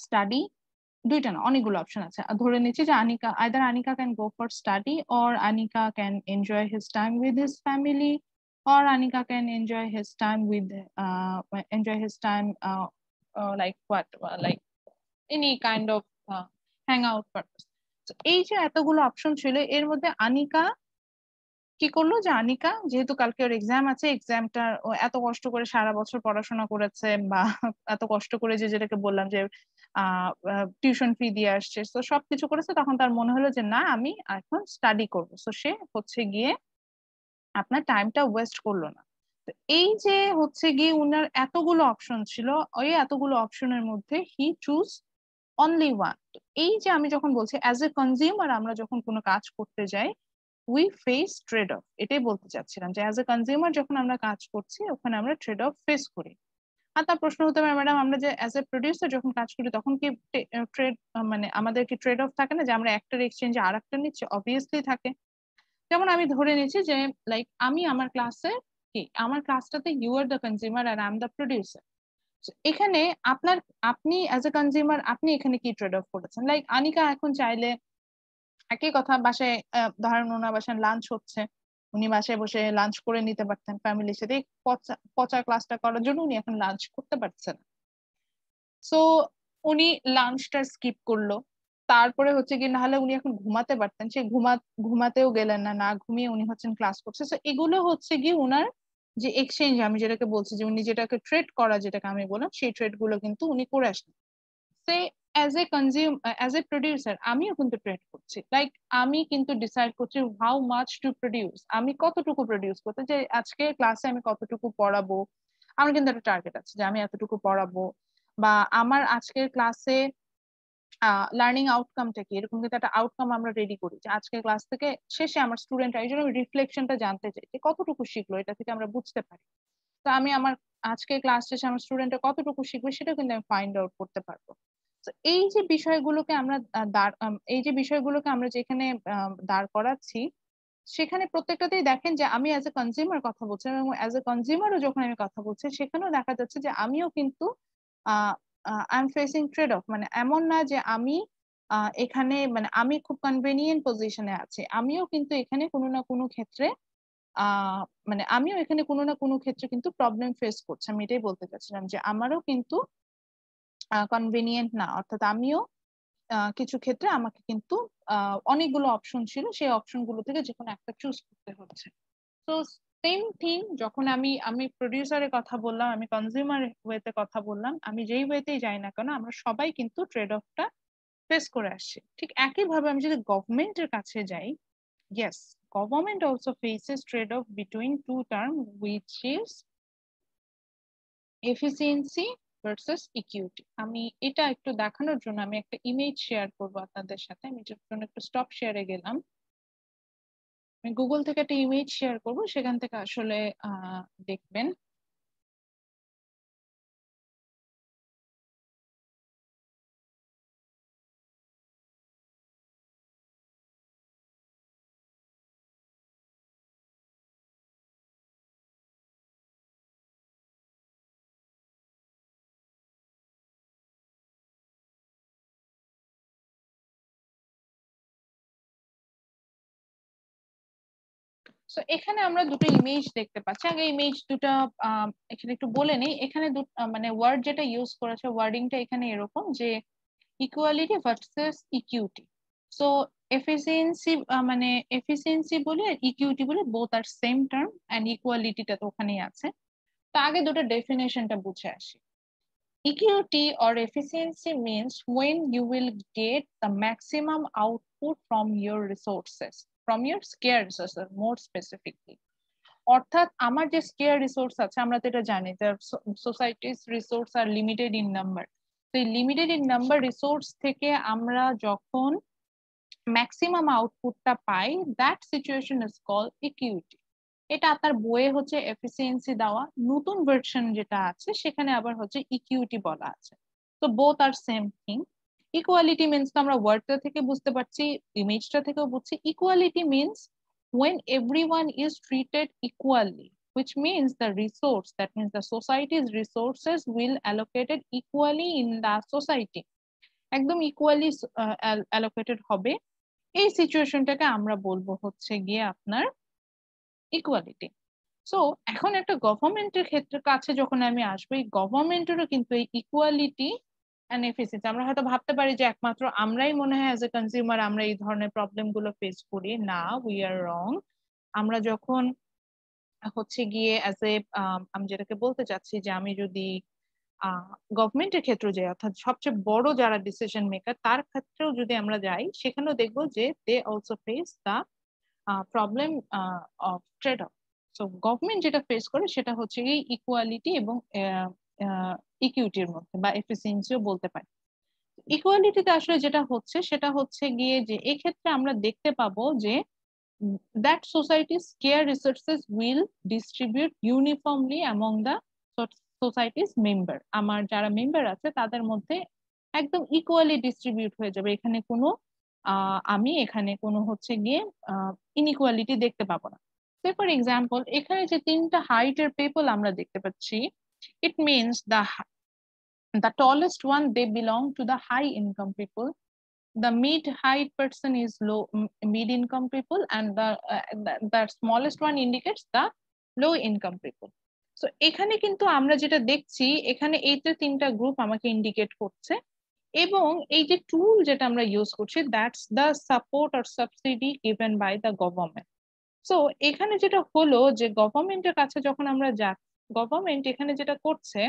[SPEAKER 1] study, দুইটা না অনেকগুলো অপশন আছে, ধরে নিচ্ছি যে Anika either Anika can go for study or Anika can enjoy his time with his family, or Anika can enjoy his time with like what like any kind of hangout purpose. So এই যে এতগুলো অপশন ছিল এর মধ্যে আনিকা কি করলো, যে আনিকা যেহেতু কালকে ওর এক্সাম আছে, এক্সামটা ও এত কষ্ট করে সারা বছর পড়াশোনা করেছে বা এত কষ্ট করে যে যেটাকে বললাম যে টিউশন ফি দিয়ে আসছে, তো সবকিছু করেছে, তখন তার মনে হলো যে না আমি এখন স্টাডি করবো। তো সে হচ্ছে গিয়ে আপনার টাইমটা ওয়েস্ট করলো না। তো এই যে হচ্ছে গিয়ে উনার এতগুলো অপশন ছিল, ওই এতগুলো অপশনের মধ্যে হি চুজ অনলি ওয়ান। এই যে আমি যখন বলছি অ্যাজ এ কনজিউমার আমরা যখন কোনো কাজ করতে যাই উই ফেস ট্রেড অফ, এটাই বলতে চাচ্ছিলাম যে অ্যাজ এ কনজিউমার যখন আমরা কাজ করছি ওখানে আমরা ট্রেড অফ ফেস করি। আর তার প্রশ্ন হতে পারে ম্যাডাম আমরা যে অ্যাজ এ প্রডিউসার যখন কাজ করি তখন কি ট্রেড মানে আমাদের কি ট্রেড অফ থাকে না, যে আমরা একটার এক্সচেঞ্জে আর একটা নিচ্ছি? অবভিয়াসলি থাকে। যেমন আমি ধরে নিচ্ছি যে লাইক আমি আমার ক্লাসে কি আমার ক্লাসটাতে you are the consumer are I am the producer. এখানে আপনি অ্যাজ এ কনজিউমার আপনি এখানে কি ট্রেড অফ করেছেন, লাইক আনিকা এখন চাইলে একই কথা বাসায় ধরেন ওনার বাসায় লাঞ্চ হচ্ছে, উনি বাসায় বসে লাঞ্চ করে নিতে পারতেন ফ্যামিলির সাথে, পচা ক্লাসটা করার জন্য উনি এখন লাঞ্চ করতে পারছেন। সো উনি লাঞ্চটা স্কিপ করলো, তারপরে হচ্ছে কি না হলে উনি এখন ঘুমাতে পারতেন, সে ঘুমাতেও গেলেন না, না ঘুমিয়ে উনি হচ্ছেন ক্লাস করছে। তো এগুলো হচ্ছে কি উনার যে এক্সচেঞ্জ আমি যেটাকে বলছি যে উনি যেটাকে ট্রেড করা যেটাকে আমি বললাম সেই ট্রেড গুলো কিন্তু উনি করে আসলেন। সে অ্যাজ এ প্রডিউসার আমিও কিন্তু ট্রেড করছি, লাইক আমি কিন্তু ডিসাইড করছি হাউ মাচ টু প্রডিউস, আমি কতটুকু প্রডিউস করতে, যে আজকে ক্লাসে আমি কতটুকু পড়াবো, আমার কিন্তু একটা টার্গেট আছে যে আমি এতটুকু পড়াবো, বা আমার আজকের ক্লাসে লার্নিং আউটকামটা কি, এরকম কিন্তু একটা আউটকাম আমরা রেডি করি যে আজকের ক্লাস থেকে শেষে আমার স্টুডেন্টরা, এই জন্য রিফ্লেকশনটা জানতে চাই যে কতটুকু শিখলো, এটা থেকে আমরা বুঝতে পারি। তো আমি আমার আজকে ক্লাস শেষে আমার স্টুডেন্টরা কতটুকু শিখবে সেটা কিন্তু আমি ফাইন্ড আউট করতে পারবো। তো এই যে বিষয়গুলোকে আমরা যেখানে দাঁড় করাচ্ছি সেখানে প্রত্যেকটাতেই দেখেন যে আমি অ্যাজ এ কনজিউমার কথা বলছি, এবং অ্যাজ এ কনজিউমারও যখন আমি কথা বলছি সেখানেও দেখা যাচ্ছে যে আমিও কিন্তু I am facing trade of, মানে এমন না যে আমি এখানে মানে আমি খুব কনভেনিয়েন্ট পজিশনে আছি, আমিও কিন্তু এখানে কোনো না কোনো ক্ষেত্রে মানে আমিও এখানে কোনো না কোনো ক্ষেত্রে কিন্তু প্রবলেম ফেস করছি। আমি এটাই বলতে চাচ্ছিলাম যে আমারও কিন্তু কনভেনিয়েন্ট না, অর্থাৎ আমিও কিছু ক্ষেত্রে আমাকে কিন্তু অনেকগুলো অপশন ছিল, সেই অপশন গুলো থেকে যে কোনো একটা চুজ করতে হচ্ছে। তো সেম থিং যখন আমি প্রডিউসারের কথা বললাম, আমি কনজিউমার ওয়েতে কথা বললাম, আমি যেই ওয়েতেই যাই না কেন আমরা সবাই কিন্তু ট্রেড অফটা ফেস করে আসছি। ঠিক একইভাবে আমি যদি গভর্নমেন্টের কাছে যাই, yes, government also faces trade-off between two terms, which is efficiency versus equity. আমি এটা একটু দেখানোর জন্য আমি একটা ইমেজ শেয়ার করব আপনাদের সাথে। আমি এটার জন্য একটু স্টপ শেয়ারে গেলাম, আমি গুগল থেকে একটা ইমেজ শেয়ার করব, সেখান থেকে আসলে দেখবেন। সো এখানে আমরা দুটো ইমেজ দেখতে পাচ্ছি। আগে ইমেজ দুটো এখানে একটু বলে নেই, এখানে মানে ওয়ার্ড যেটা ইউজ করেছে, ওয়ার্ডিংটা এখানে এরকম যে equality versus equity. So efficiency মানে এফিসিয়েন্সি বলে আর ইকুইটি বলে both are same term, and ইকুয়ালিটিটা তো ওখানেই আছে। তো আগে দুটো ডেফিনেশনটা বুঝে আসি। Equity or efficiency means when you will get the maximum output from your resources, from your scarce resources more specifically. অর্থাৎ আমার যে স্কেয়ার রিসোর্স আছে, আমরা তো এটা জানি যে society's resource are limited in number. তো এই লিমিটেড ইন নাম্বার রিসোর্স থেকে আমরা যখন ম্যাক্সিমাম আউটপুটটা পাই, that situation is called equity. এটা আপনার বইয়ে হচ্ছে এফিসিয়েন্সি দেওয়া, নতুন ভার্সন যেটা আছে সেখানে আবার হচ্ছে ইকুইটি বলা আছে। তো both are same thing. Equality means তো আমরা ওয়ার্ডটা থেকে বুঝতে পারছি, ইমেজটা থেকেও বুঝছি। Equality means when everyone is treated equally, which means the resource, that means the society's resources will allocated equally in the society, একদম ইকুয়ালি allocated হবে। এই সিচুয়েশনটাকে আমরা বলবো হচ্ছে গিয়ে আপনার ইকুয়ালিটি। সো এখন একটা গভর্নমেন্টের ক্ষেত্রে কাছে যখন আমি আসবো, এই গভর্নমেন্টেরও কিন্তু এই ইকুয়ালিটি এন্ড এফিসিয়েন্সি, আমরা হয়তো ভাবতে পারি যে একমাত্র আমরাই মনে হয় অ্যাজ এ কনজিউমার আমরা এই ধরনের প্রবলেম গুলো ফেস করি, না, উই আর রং। আমরা যখন হচ্ছে গিয়ে অ্যাজ এ আমি যেটাকে বলতে চাচ্ছি যে আমি যদি গভর্নমেন্টের ক্ষেত্রে যাই, অর্থাৎ সবচেয়ে বড় যারা ডিসিশন মেকার তার ক্ষেত্রেও যদি আমরা যাই, সেখানেও দেখবো যে they also face the problem of trade off. So government যেটা ফেস করে সেটা হচ্ছে এই ইকুয়ালিটি এবং ইকুইটির মধ্যে, বা এফিসিয়েন্সিও বলতে পারি। ইকুয়ালিটিতে আসলে যেটা হচ্ছে সেটা হচ্ছে গিয়ে যে এক্ষেত্রে আমরা দেখতে পাবো যে that society's scarce resources will distribute uniformly among the society's member. আমার যারা মেম্বার আছে তাদের মধ্যে একদম ইকুয়ালি ডিস্ট্রিবিউট হয়ে যাবে, এখানে কোনো আমি এখানে কোনো হচ্ছে গিয়ে ইনইকুয়ালিটি দেখতে পাবো না। ফর এক্সাম্পল এখানে যে তিনটা হাইটের পিপল আমরা দেখতে পাচ্ছি, it means the tallest one they belong to the high income people, the mid height person is low mid income people, and the smallest one indicates the low income people. So এখানে কিন্তু আমরা যেটা দেখছি, এখানে এই যে তিনটা group আমাকে ইন্ডিকেট করছে, এবং এই যে টুল যেটা আমরা ইউজ করছি, that's the support or subsidy given by the government. So এখানে যেটা হলো যে গভর্নমেন্টের কাছে যখন আমরা যাই, গভর্নমেন্ট এখানে যেটা করছে,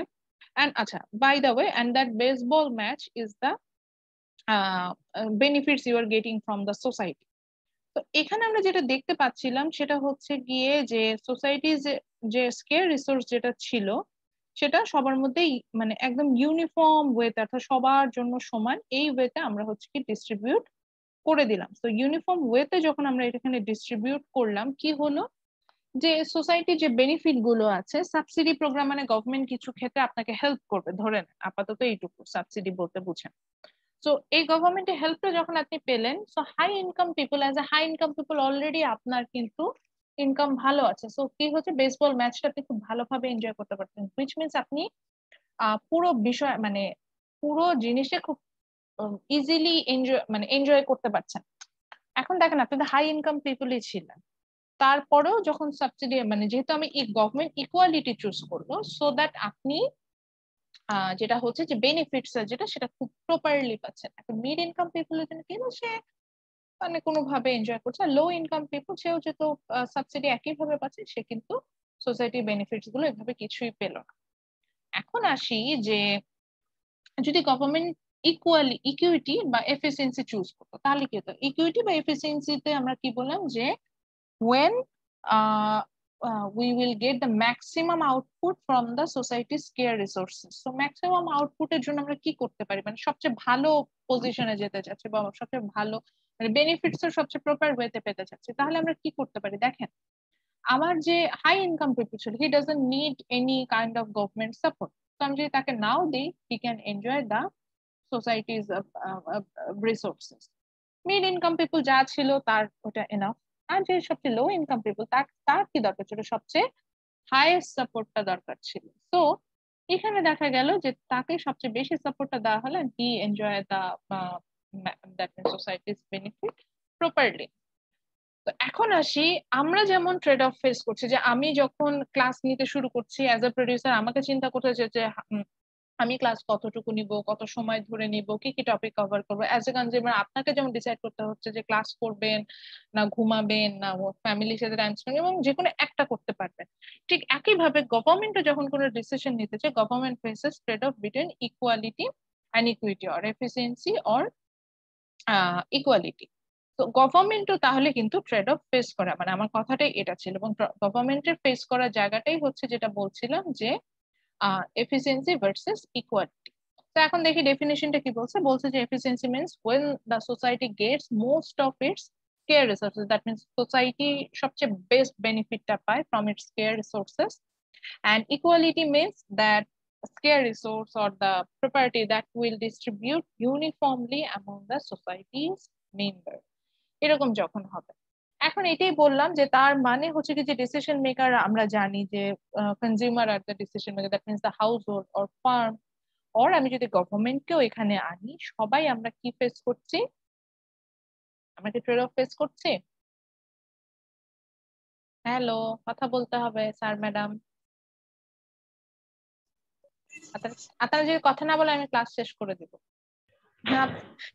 [SPEAKER 1] and acha by the way, and that baseball match is the benefits you are getting from the society. তো এখানে আমরা যেটা দেখতে পাচ্ছিলাম সেটা হচ্ছে গিয়ে যে সোসাইটি যে স্কেয়ার রিসোর্স যেটা ছিল সেটা সবার মধ্যেই মানে একদম ইউনিফর্ম ওয়েতে, অর্থাৎ সবার জন্য সমান এই ওয়েতে আমরা হচ্ছে কি ডিস্ট্রিবিউট করে দিলাম। তো ইউনিফর্ম ওয়েতে যখন আমরা এখানে ডিস্ট্রিবিউট করলাম, কি হলো যে সোসাইটি যে বেনিফিট গুলো আছে, সাবসিডি প্রোগ্রাম মানে গভর্নমেন্ট কিছু ক্ষেত্রে আপনাকে হেল্প করবে, ধরেন আপাতত এইটুকু সাবসিডি বলতে বুঝেন। সো এই গভর্নমেন্টের হেল্পটা যখন আপনি পেলেন, so high income people, as a high income people already আপনার কিন্তু ইনকাম ভালো আছে, সো কি হচ্ছে বেসবল ম্যাচটা আপনি খুব ভালোভাবে এনজয় করতে পারছেন, হুইচ মিনস আপনি পুরো বিষয় মানে পুরো জিনিসটা খুব ইজিলি এনজয় করতে পারছেন। এখন দেখেন আপনাদের হাই ইনকাম পিপলই ছিলেন, তারপরেও যখন সাবসিডি যেহেতু আমি গভর্নমেন্ট ইকুয়ালিটি চুজ করলো সো দ্যাট আপনি যেটা হচ্ছে যে বেনিফিটস যেটা সেটা খুব প্রপারলি পাচ্ছেন। এখন মিড ইনকাম পিপলের জন্য কি সে কোনোভাবে এনজয় করছে, লো ইনকাম পিপল সেও যেহেতু সাবসিডি একই ভাবে পাচ্ছে সে কিন্তু সোসাইটি বেনিফিটস গুলো এভাবে কিছুই পেল না। এখন আসি যে যদি গভর্নমেন্ট ইকুইটি বা এফিসিয়েন্সি চুজ করতো তাহলে কি হতো? ইকুইটি বা এফিসিয়েন্সিতে আমরা কি বললাম যে when we will get the maximum output from the society's scarce resources. So maximum output এর জন্য আমরা কি করতে পারি, সবচেয়ে ভালো পজিশনে যেতে চাচ্ছি বা সবচেয়ে ভালো বেনিফিটস এর সবচেয়ে প্রপার ওয়েতে পেতে চাচ্ছি, তাহলে আমরা কি করতে পারি? দেখেন আমার যে হাই ইনকাম পিপল ছিল he doesn't need any kind of government support, তো আমি যদি তাকে নাও দিই he can enjoy the societies resources. Mid income people যা ছিল তার ওটা এনাফ, আর যে সবচেয়ে লো ইনকাম পিপল তার কি দরকার ছিল? সবচেয়ে হাইয়েস্ট সাপোর্টটা দরকার ছিল। তো এখানে দেখা গেল যে তাকে সবচেয়ে বেশি সাপোর্টটা দেওয়া হলো, he enjoy the that means society's benefit properly. তো এখন আসি আমরা যেমন ট্রেড অফ ফেস করছি, যে আমি যখন ক্লাস নিতে শুরু করছি অ্যাজ এ প্রডিউসার আমাকে চিন্তা করতে হচ্ছে যে আমি ক্লাস কতটুকু নিব, কত সময় ধরে নিব, কি কি টপিক কভার করবো। অ্যাজ এ কনজিউমার আপনাকে যেমন ডিসাইড করতে হচ্ছে যে ক্লাস করবেন না ঘুমাবেন না ফ্যামিলির সাথে টাইম স্পেন্ড, এবং যে কোনো একটা করতে পারবেন। ঠিক একইভাবে গভর্নমেন্টও যখন কোনো ডিসিশন নিতে চায় government faces trade off between equality and equity or efficiency or equality. তো গভর্নমেন্টও তাহলে কিন্তু ট্রেড অফ ফেস করা, আমার কথাটাই এটা ছিল, এবং গভর্নমেন্টের ফেস করার জায়গাটাই হচ্ছে যেটা বলছিলাম যে efficiency versus equality. তো এখন দেখি ডেফিনিশনটা কি বলছে। বলছে যে efficiency means when the society gets most of its scarce resources, that means society সবচেয়ে best benefitটা পায় from its scarce resources, and equality means that scarce resource or the property that will distribute uniformly among the society's members, এরকম যখন হবে। এখন এটাই বললাম যে তার মানে হচ্ছে কি যে ডিসিশন মেকার আমরা জানি যে consumer are the decision maker, that means the house hold or farm, or আমি যদি গভর্নমেন্টকেও এখানে আনি, সবাই আমরা কি ফেস করছি? আমরা কি ট্রেড অফ ফেস করছি? হ্যালো, কথা বলতে হবে স্যার ম্যাডাম। আপনারা যদি কথা না বলে আমি ক্লাস শেষ করে দিব।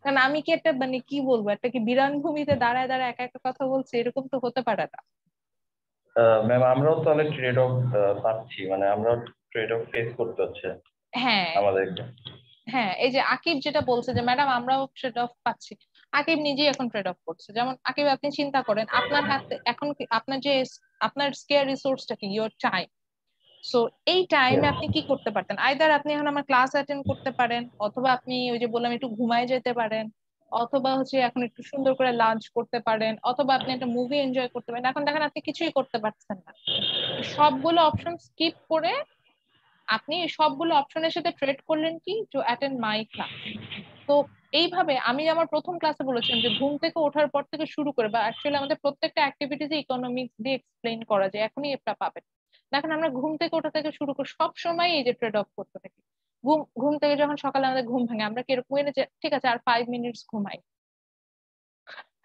[SPEAKER 1] কারণ আমি কি একটা কি বলবো, একটা কি বিরান ভূমিতে দাঁড়ায় দাঁড়ায় একা একা কথা বলছি, এরকম তো হতে পারে না।
[SPEAKER 9] ম্যাম আমরাও তাহলে ট্রেড অফ পাচ্ছি, আমরাও ট্রেড অফ ফেস করতে হচ্ছে
[SPEAKER 1] হ্যাঁ
[SPEAKER 9] আমাদেরকে।
[SPEAKER 1] হ্যাঁ, এই যে আকিব যেটা বলছে যে ম্যাডাম আমরাও ট্রেড অফ পাচ্ছি, আকিব নিজেই এখন ট্রেড অফ করছে। যেমন আকিব আপনি চিন্তা করেন আপনার হাতে এখন আপনার স্কেয়ার রিসোর্সটা কি? Your time. সো এই টাইমে আপনি কি করতে পারতেন? আইদার আপনি এখন আমার ক্লাস অ্যাটেন্ড করতে পারেন, অথবা আপনি ওই যে বললাম একটু ঘুমায় যেতে পারেন, অথবা হচ্ছে এখন একটু সুন্দর করে লাঞ্চ করতে পারেন, অথবা আপনি একটা মুভি এনজয় করতে পারেন। এখন দেখেন আপনি কিছুই করতে পারছেন না। সবগুলো অপশন স্কিপ করে আপনি সবগুলো অপশনের সাথে ট্রেড করলেন কি? To attend my class. তো এইভাবে আমি আমার প্রথম ক্লাসে বলেছিলাম যে ঘুম থেকে ওঠার পর থেকে শুরু করে, বা অ্যাকচুয়ালি আমাদের প্রত্যেকটা অ্যাক্টিভিটিজ ইকোনমিক্স দিয়ে এক্সপ্লেইন করা যায়, এখনই এটা পাবেন। দেখেন আমরা ঘুম থেকে ওঠা থেকে শুরু করে সব সময় এই যে ট্রেড অফ করতে থাকি। ঘুম থেকে যখন সকালে আমাদের ঘুম ভাঙে আমরা কিরকম যে ঠিক আছে আর 5 মিনিটস ঘুমাই,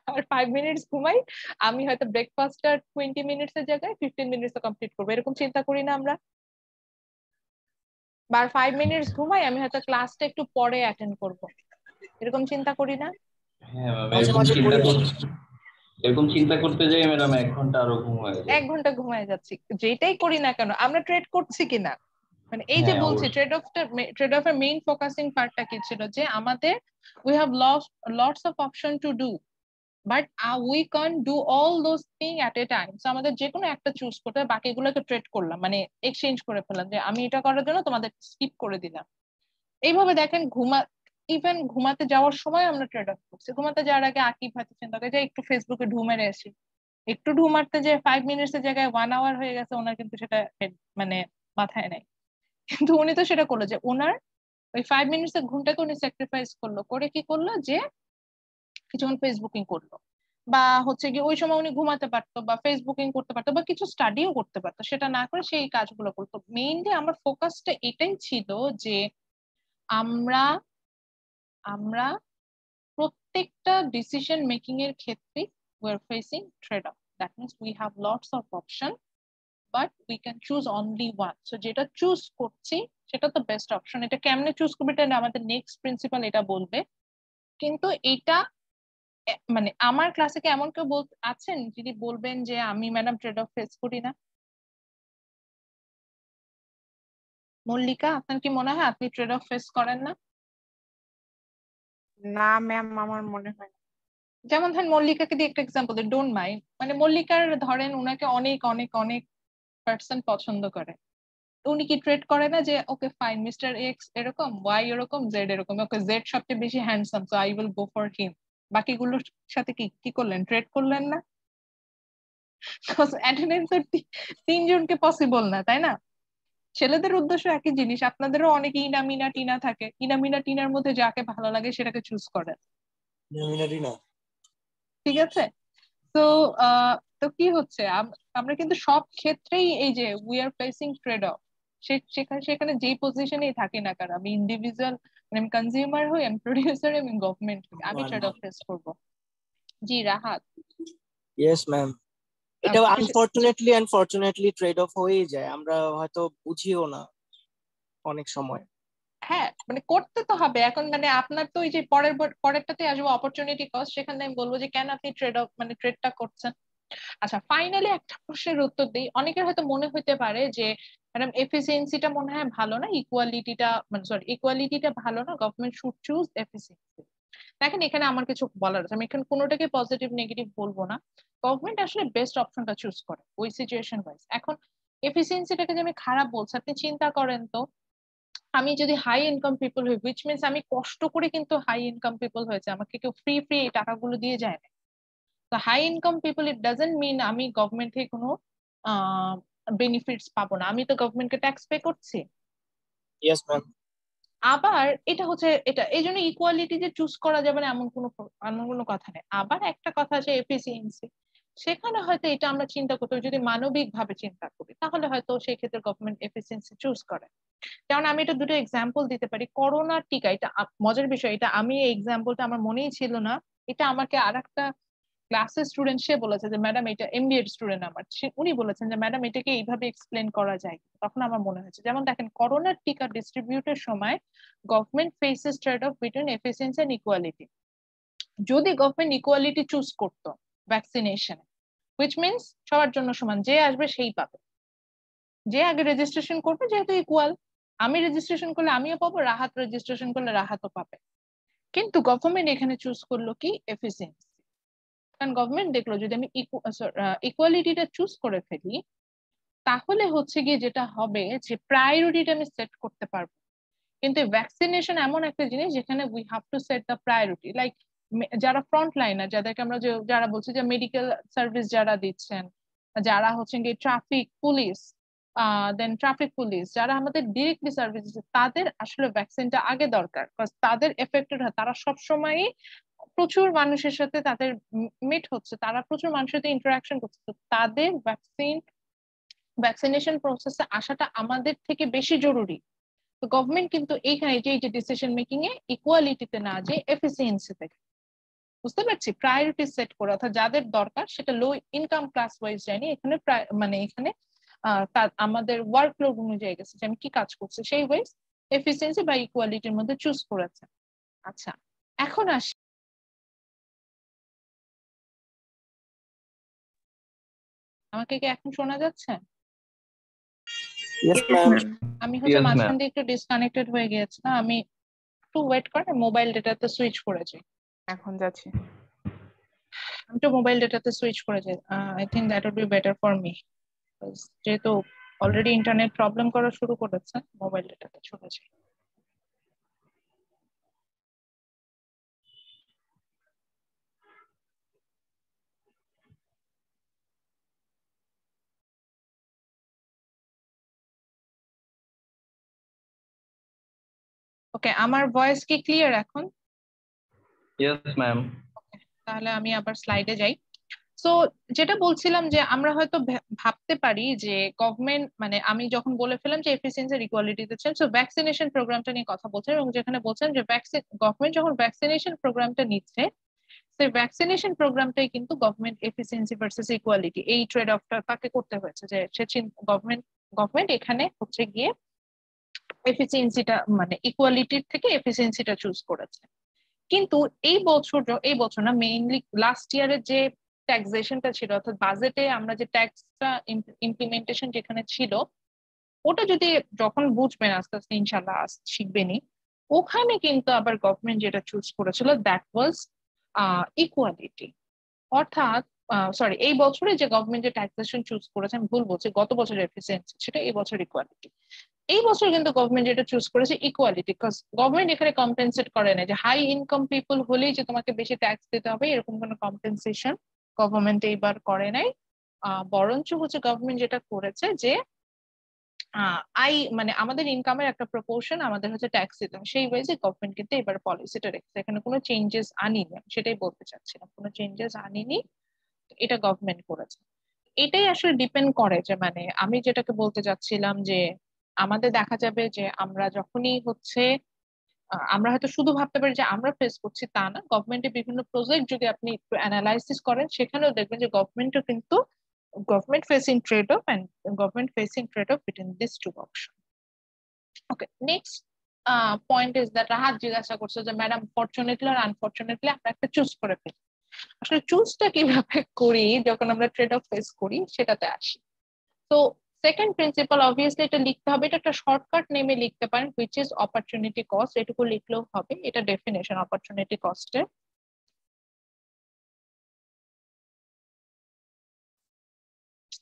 [SPEAKER 1] আর 5 মিনিটস ঘুমাই, আমি হয়তো ব্রেকফাস্টটা 20 মিনিটস এর জায়গায় 15 মিনিটস কমপ্লিট করবো, এরকম চিন্তা করি না আমরা? বা 5 মিনিটস ঘুমাই, আমি হয়তো ক্লাসটা একটু পরে অ্যাটেন্ড করব, এরকম চিন্তা করি না?
[SPEAKER 9] হ্যাঁ ম্যাম,
[SPEAKER 3] মাঝে মাঝে করি তো।
[SPEAKER 9] এরকম চিন্তা করতে যাই ম্যাডাম 1 ঘন্টা আরো ঘুম হয়ে যায়।
[SPEAKER 1] 1 ঘন্টা ঘুমায় যাচ্ছি, যেটাই করি না কেন আমরা ট্রেড করছি কিনা। এই যে
[SPEAKER 9] হ্যাঁ
[SPEAKER 1] বলছি
[SPEAKER 9] অবশ্যই।
[SPEAKER 1] ট্রেড অফ এর মেইন ফোকাসিং পার্টটা কি ছিল? যে আমাদের we have lots of option to do, but we can do all those thing at A time. So আমাদের যে কোনো একটা চুজ করতে হবে, বাকিগুলোকে ট্রেড করলাম, এক্সচেঞ্জ করে ফেললাম, যে আমি এটা করার জন্য তোমাদের স্কিপ করে দিলাম। এইভাবে দেখেন ইভেন ঘুমাতে যাওয়ার সময় আমরা ট্রেড অফ করছি। ঘুমাতে যাওয়ার আগে আকিব হয়তো চিন্তা করে যে একটু ফেসবুকে ঢু মেরে আসি, একটু ঢু মারতে যে 5 মিনিটস এর জায়গায় 1 আওয়ার হয়ে গেছে, ওনার কিন্তু সেটা মানে মাথায় নাই। কিন্তু উনি তো সেটা করলো যে ওনার ওই 5 মিনিটস এর ঘুমটাকে উনি স্যাক্রিফাইস করলো, করে কি করলো যে কিছুক্ষণ ফেসবুকিং করলো, বা হচ্ছে কি ওই সময় উনি ঘুমাতে পারতো বা ফেসবুকিং করতে পারতো বা কিছু স্টাডিও করতে পারতো, সেটা না করে সেই কাজগুলো করতো। মেইনলি আমার ফোকাসটা এটাই ছিল যে আমরা আমরা প্রত্যেকটা ডিসিশন মেকিং এর ক্ষেত্রে we are facing trade-off. That means we have lots of option, but we can choose only one. So যেটা চুজ করছি সেটা তো বেস্ট অপশন। এটা কেমনে চুজ করবে এটা আমাদের নেক্সট প্রিন্সিপাল এটা বলবে। কিন্তু এটা মানে আমার ক্লাসে কি এমন কেউ আছেন যিনি বলবেন যে আমি ম্যাডাম ট্রেড অফ ফেস করি না? মল্লিকা, আপনার কি মনে হয় আপনি ট্রেড অফ ফেস করেন না?
[SPEAKER 5] না ম্যাম, আমার মনে হয় না।
[SPEAKER 1] যেমন ধরেন মল্লিকাকে দিয়ে একটা এক্সাম্পল দিই, ডোন্ট মাইন্ড, মানে মল্লিকার ধরেন উনাকে অনেক অনেক অনেক পার্সন পছন্দ করে, উনি কি ট্রেড করে না যে ওকে ফাইন মিস্টার এক্স এরকম, ওয়াই এরকম, জেড এরকম, ওকে জেড সবচেয়ে বেশি handsome so I will go for him, বাকিগুলোর সাথে কি কি করলেন, ট্রেড করলেন না? অ্যাটেন্ডেন্স তিনজনকে পসিবল না, তাই না? ছেলেদের উদ্দেশ্য একই জিনিস, আপনাদেরও অনেক ইনামিনা টিনা থাকে, ইনামিনা টিনার মধ্যে যাকে ভালো লাগে সেটাকে চুজ করেন, ঠিক আছে? তো তো কি হচ্ছে, আমরা কিন্তু সব ক্ষেত্রেই এই যে we are facing trade of, সেখানে সেখানে যেই পজিশনেই থাকি না কারণ, আমি ইন্ডিভিজুয়াল, আমি কনজিউমার হই, আমি প্রডিউসার, আমি গভর্নমেন্ট হই, আমি ট্রেড অফ ফেস করবো। জি রাহাত।
[SPEAKER 3] ইয়েস ম্যাম, এটা আনফরচুনেটলি ট্রেড অফ হয়েই যায়, আমরা হয়তো বুঝিও না অনেক সময়।
[SPEAKER 1] হ্যাঁ মানে করতে তো হবে এখন, মানে আপনার তো ওই যে পরেরটাতে আসবো অপরচুনিটি কস্ট, সেখানে আমি বলবো যে কেন আপনি ট্রেড অফ মানে ট্রেডটা করছেন। আচ্ছা ফাইনালি একটা প্রশ্নের উত্তর দিই। অনেকের হয়তো মনে হতে পারে যে ম্যাডাম এফিসিয়েন্সিটা মনে হয় ভালো না, ইকুয়ালিটিটা মানে সরি ইকুয়ালিটিটা ভালো না, গভর্নমেন্ট শুড চুজ এফিসিয়েন্সি। দেখেন এখানে আমার কিছু বলার আছে, আমি এখানে কোনোটাকে পজিটিভ নেগেটিভ বলবো না, গভর্নমেন্ট আসলে বেস্ট অপশনটা চুজ করে ওই সিচুয়েশন ওয়াইজ। এখন এফিসিয়েন্সিটাকে যে আমি খারাপ বলছি, আপনি চিন্তা করেন তো, আমি যদি হাই ইনকাম পিপল হই, উইচ মিনস আমি কষ্ট করে কিন্তু হাই ইনকাম পিপল হয়েছে, আমাকে কেউ ফ্রি ফ্রি এই টাকাগুলো দিয়ে যায় না। তো high income people it doesn't mean আমি গভর্নমেন্ট থেকে কোনো বেনিফিটস পাবো না, আমি তো গভর্নমেন্টকে ট্যাক্স পে করছি।
[SPEAKER 3] Yes ma'am.
[SPEAKER 1] আবার এটা হচ্ছে এটা এই জন্য ইকুয়ালিটি যে চুজ করা যাবে না এমন কোনো কথা নেই। আবার একটা কথা আছে এফিসিয়েন্সি, সেখানে হয়তো এটা আমরা চিন্তা করতে হবে, যদি মানবিক ভাবে চিন্তা করি তাহলে হয়তো সেই ক্ষেত্রে গভর্নমেন্ট এফিসিয়েন্সি চুজ করে। যেমন আমি এটা দুটো এক্সাম্পল দিতে পারি, করোনার টিকা, এটা মজার বিষয়, এটা আমি এই এক্সাম্পলটা আমার মনেই ছিল না, এটা আমাকে আর একটা ক্লাসের স্টুডেন্ট সে বলেছে যে ম্যাডাম এটা এমবিএ স্টুডেন্ট আমার, উনি বলেছেন যে ম্যাডাম এটাকে এইভাবে এক্সপ্লেন করা যায়, তখন আমার মনে হয়েছে যেমন দেখেন করোনার টিকা ডিস্ট্রিবিউটের সময় government faces trade off between efficiency and equality. যদি গভর্নমেন্ট ইকুয়ালিটি চুজ করতো ভ্যাকসিনেশন, হুইচ মিনস সবার জন্য সমান, যে আসবে সেই পাবে, যে আগে রেজিস্ট্রেশন করবে যেহেতু ইকুয়াল, আমি রেজিস্ট্রেশন করলে আমিও পাবো, রাহাত রেজিস্ট্রেশন করলে রাহাতও পাবে। কিন্তু গভর্নমেন্ট এখানে চুজ করলো কি এফিসিয়েন্সি, কারণ গভর্নমেন্ট দেখলো যদি আমি ইকুয়ালিটিটা চুজ করে ফেলি তাহলে হচ্ছে গিয়ে যেটা হবে যে প্রায়োরিটিটা আমি সেট করতে পারবো। কিন্তু ভ্যাকসিনেশন এমন একটা জিনিস যেখানে we have to set the priority, like যারা ফ্রন্ট লাইনার, যাদেরকে আমরা যারা বলছি যে মেডিকেল সার্ভিস যারা দিচ্ছেন, যারা হচ্ছেন গিয়ে ট্রাফিক পুলিশ, দেন ট্রাফিক পুলিশ যারা আমাদের ডিরেক্টলি সার্ভিস দিচ্ছে, তাদের আসলে ভ্যাকসিনটা আগে দরকার, তাদের এফেক্টেড হয়, তারা সবসময়ই প্রচুর মানুষের সাথে তাদের মিট হচ্ছে, তারা প্রচুর মানুষের সাথে ইন্টারাকশন করছে, তো তাদের ভ্যাকসিনেশন প্রসেসে আসাটা আমাদের থেকে বেশি জরুরি। তো গভর্নমেন্ট কিন্তু এইখানে এই যে ডিসিশন মেকিং এ ইকুয়ালিটিতে না যে এফিসিয়েন্সিতে, বুঝতে পারছি, প্রায়োরিটি সেট করে, অর্থাৎ যাদের দরকার সেটা লো ইনকাম ক্লাস ওয়াইজ যায়নি, এখানে মানে এখানে আমাদের ওয়ার্কলোড অনুযায়ী গেছে যে আমি কি কাজ করছি সেই ওয়াইজ এফিসিয়েন্সি বা ইকুয়ালিটির মধ্যে চুজ করেছে। আচ্ছা এখন আসি, আমাকে কি এখন শোনা যাচ্ছে?
[SPEAKER 3] Yes ma'am.
[SPEAKER 1] আমি হচ্ছে
[SPEAKER 9] Yes,
[SPEAKER 1] মাঝখান
[SPEAKER 9] ma'am.
[SPEAKER 1] দিয়ে একটু ডিসকানেক্টেড হয়ে গিয়েছিলাম, আমি একটু ওয়েট করে মোবাইল ডেটাতে সুইচ করেছি, এখন যাচ্ছি, আমি একটু মোবাইল ডেটাতে সুইচ করেছি, I think that would be better for me, যেহেতু অলরেডি ইন্টারনেট প্রবলেম করা শুরু করেছে, মোবাইল ডেটাতে চলে যাই। ওকে, আমার ভয়েস কি ক্লিয়ার এখন?
[SPEAKER 9] Yes, ma'am.
[SPEAKER 1] তাহলে আমি আবার স্লাইডে যাই। সো যেটা বলছিলাম যে আমরা হয়তো ভাবতে পারি যে গভর্নমেন্ট, মানে আমি যখন বলে ফেলাম যে এফিসিয়েন্সি আর ইকুয়ালিটিতে চান, সো ভ্যাকসিনেশন প্রোগ্রামটা নিয়ে কথা বলছেন, এবং যেখানে বলছেন যে গভর্নমেন্ট যখন ভ্যাকসিনেশন প্রোগ্রামটা নিচ্ছে, সেই ভ্যাকসিনেশন প্রোগ্রামটাই কিন্তু গভর্নমেন্ট এফিসিয়েন্সি ভার্সেস ইকুয়ালিটি এই ট্রেড অফটা তাকে করতে হয়েছে, যে সে গভর্নমেন্ট এখানে হচ্ছে গিয়ে এফিসিয়েন্সিটা মানে ইকুয়ালিটির থেকে এফিসিয়েন্সিটা চুজ করেছে। কিন্তু এই বছর না, মেইনলি লাস্ট ইয়ারের যে ট্যাক্সেশনটা ছিল, অর্থাৎ বাজেটে আমরা যে ট্যাক্সটা ইমপ্লিমেন্টেশন যেখানে ছিল, ওটা যদি যখন বুঝবেন আস্তে আস্তে ইনশাল্লাহ শিখবেনি, ওখানে কিন্তু আবার গভর্নমেন্ট যেটা চুজ করেছিল দ্যাট ওয়াজ ইকুয়ালিটি। অর্থাৎ সরি, এই বছরে যে গভর্নমেন্ট যে ট্যাক্সেশন চুজ করেছে, আমি ভুল বলছি, গত বছরের এফিসিয়েন্সি সেটা, এই বছর ইকুয়ালিটি। এই বছর কিন্তু গভর্নমেন্ট যেটা চুজ করেছে ইকুয়ালিটি, বিকজ গভর্নমেন্ট এখানে কম্পেনসেট করে না যে হাই ইনকাম পিপল হলেই যে তোমাকে বেশি ট্যাক্স দিতে হবে, এরকম কোনো কম্পেনসেশন গভর্নমেন্ট এইবার করে নাই। বরঞ্চ হচ্ছে গভর্নমেন্ট যেটা করেছে যে মানে আমাদের ইনকামের একটা প্রপোর্শন আমাদের হচ্ছে ট্যাক্স দিতে হবে, সেই ওয়েজে গভর্নমেন্ট কিন্তু এবার পলিসিটা রেখেছে, এখানে কোনো চেঞ্জেস আনিনি, সেটাই বলতে চাচ্ছিলাম, কোনো চেঞ্জেস আনিনি, এটা গভর্নমেন্ট করেছে। এটাই আসলে ডিপেন্ড করে যে, মানে আমি যেটাকে বলতে চাচ্ছিলাম যে আমাদের দেখা যাবে যে আমরা যখনই হচ্ছে আমরা হয়তো শুধু ভাবতে পারি যে আমরা ফেস করছি, তা না, গভর্নমেন্টের বিভিন্ন প্রজেক্ট যদি আপনি একটু অ্যানালাইসিস করেন, সেখানেও দেখবেন যে গভর্নমেন্টও কিন্তু government facing trade-off and government facing trade-off between these two options. Okay, next point is that Rahat জিজ্ঞাসা করছে যে ম্যাডাম ফরচুনেটলি আর আনফরচুনেটলি আমরা একটা চুজ করে ফেলি। আসলে চুজটা কিভাবে করি যখন আমরা ট্রেড অফ ফেস করি সেটাতে আসি। তো সেকেন্ড প্রিন্সিপাল, অবভিয়াসলি এটা লিখতে হবে, এটা একটা শর্টকাট নেমে লিখতে পারেন, হুইচ ইজ অপরচুনিটি কস্ট, এটুকু লিখলেও হবে, এটা ডেফিনেশন অপরচুনিটি কস্টের।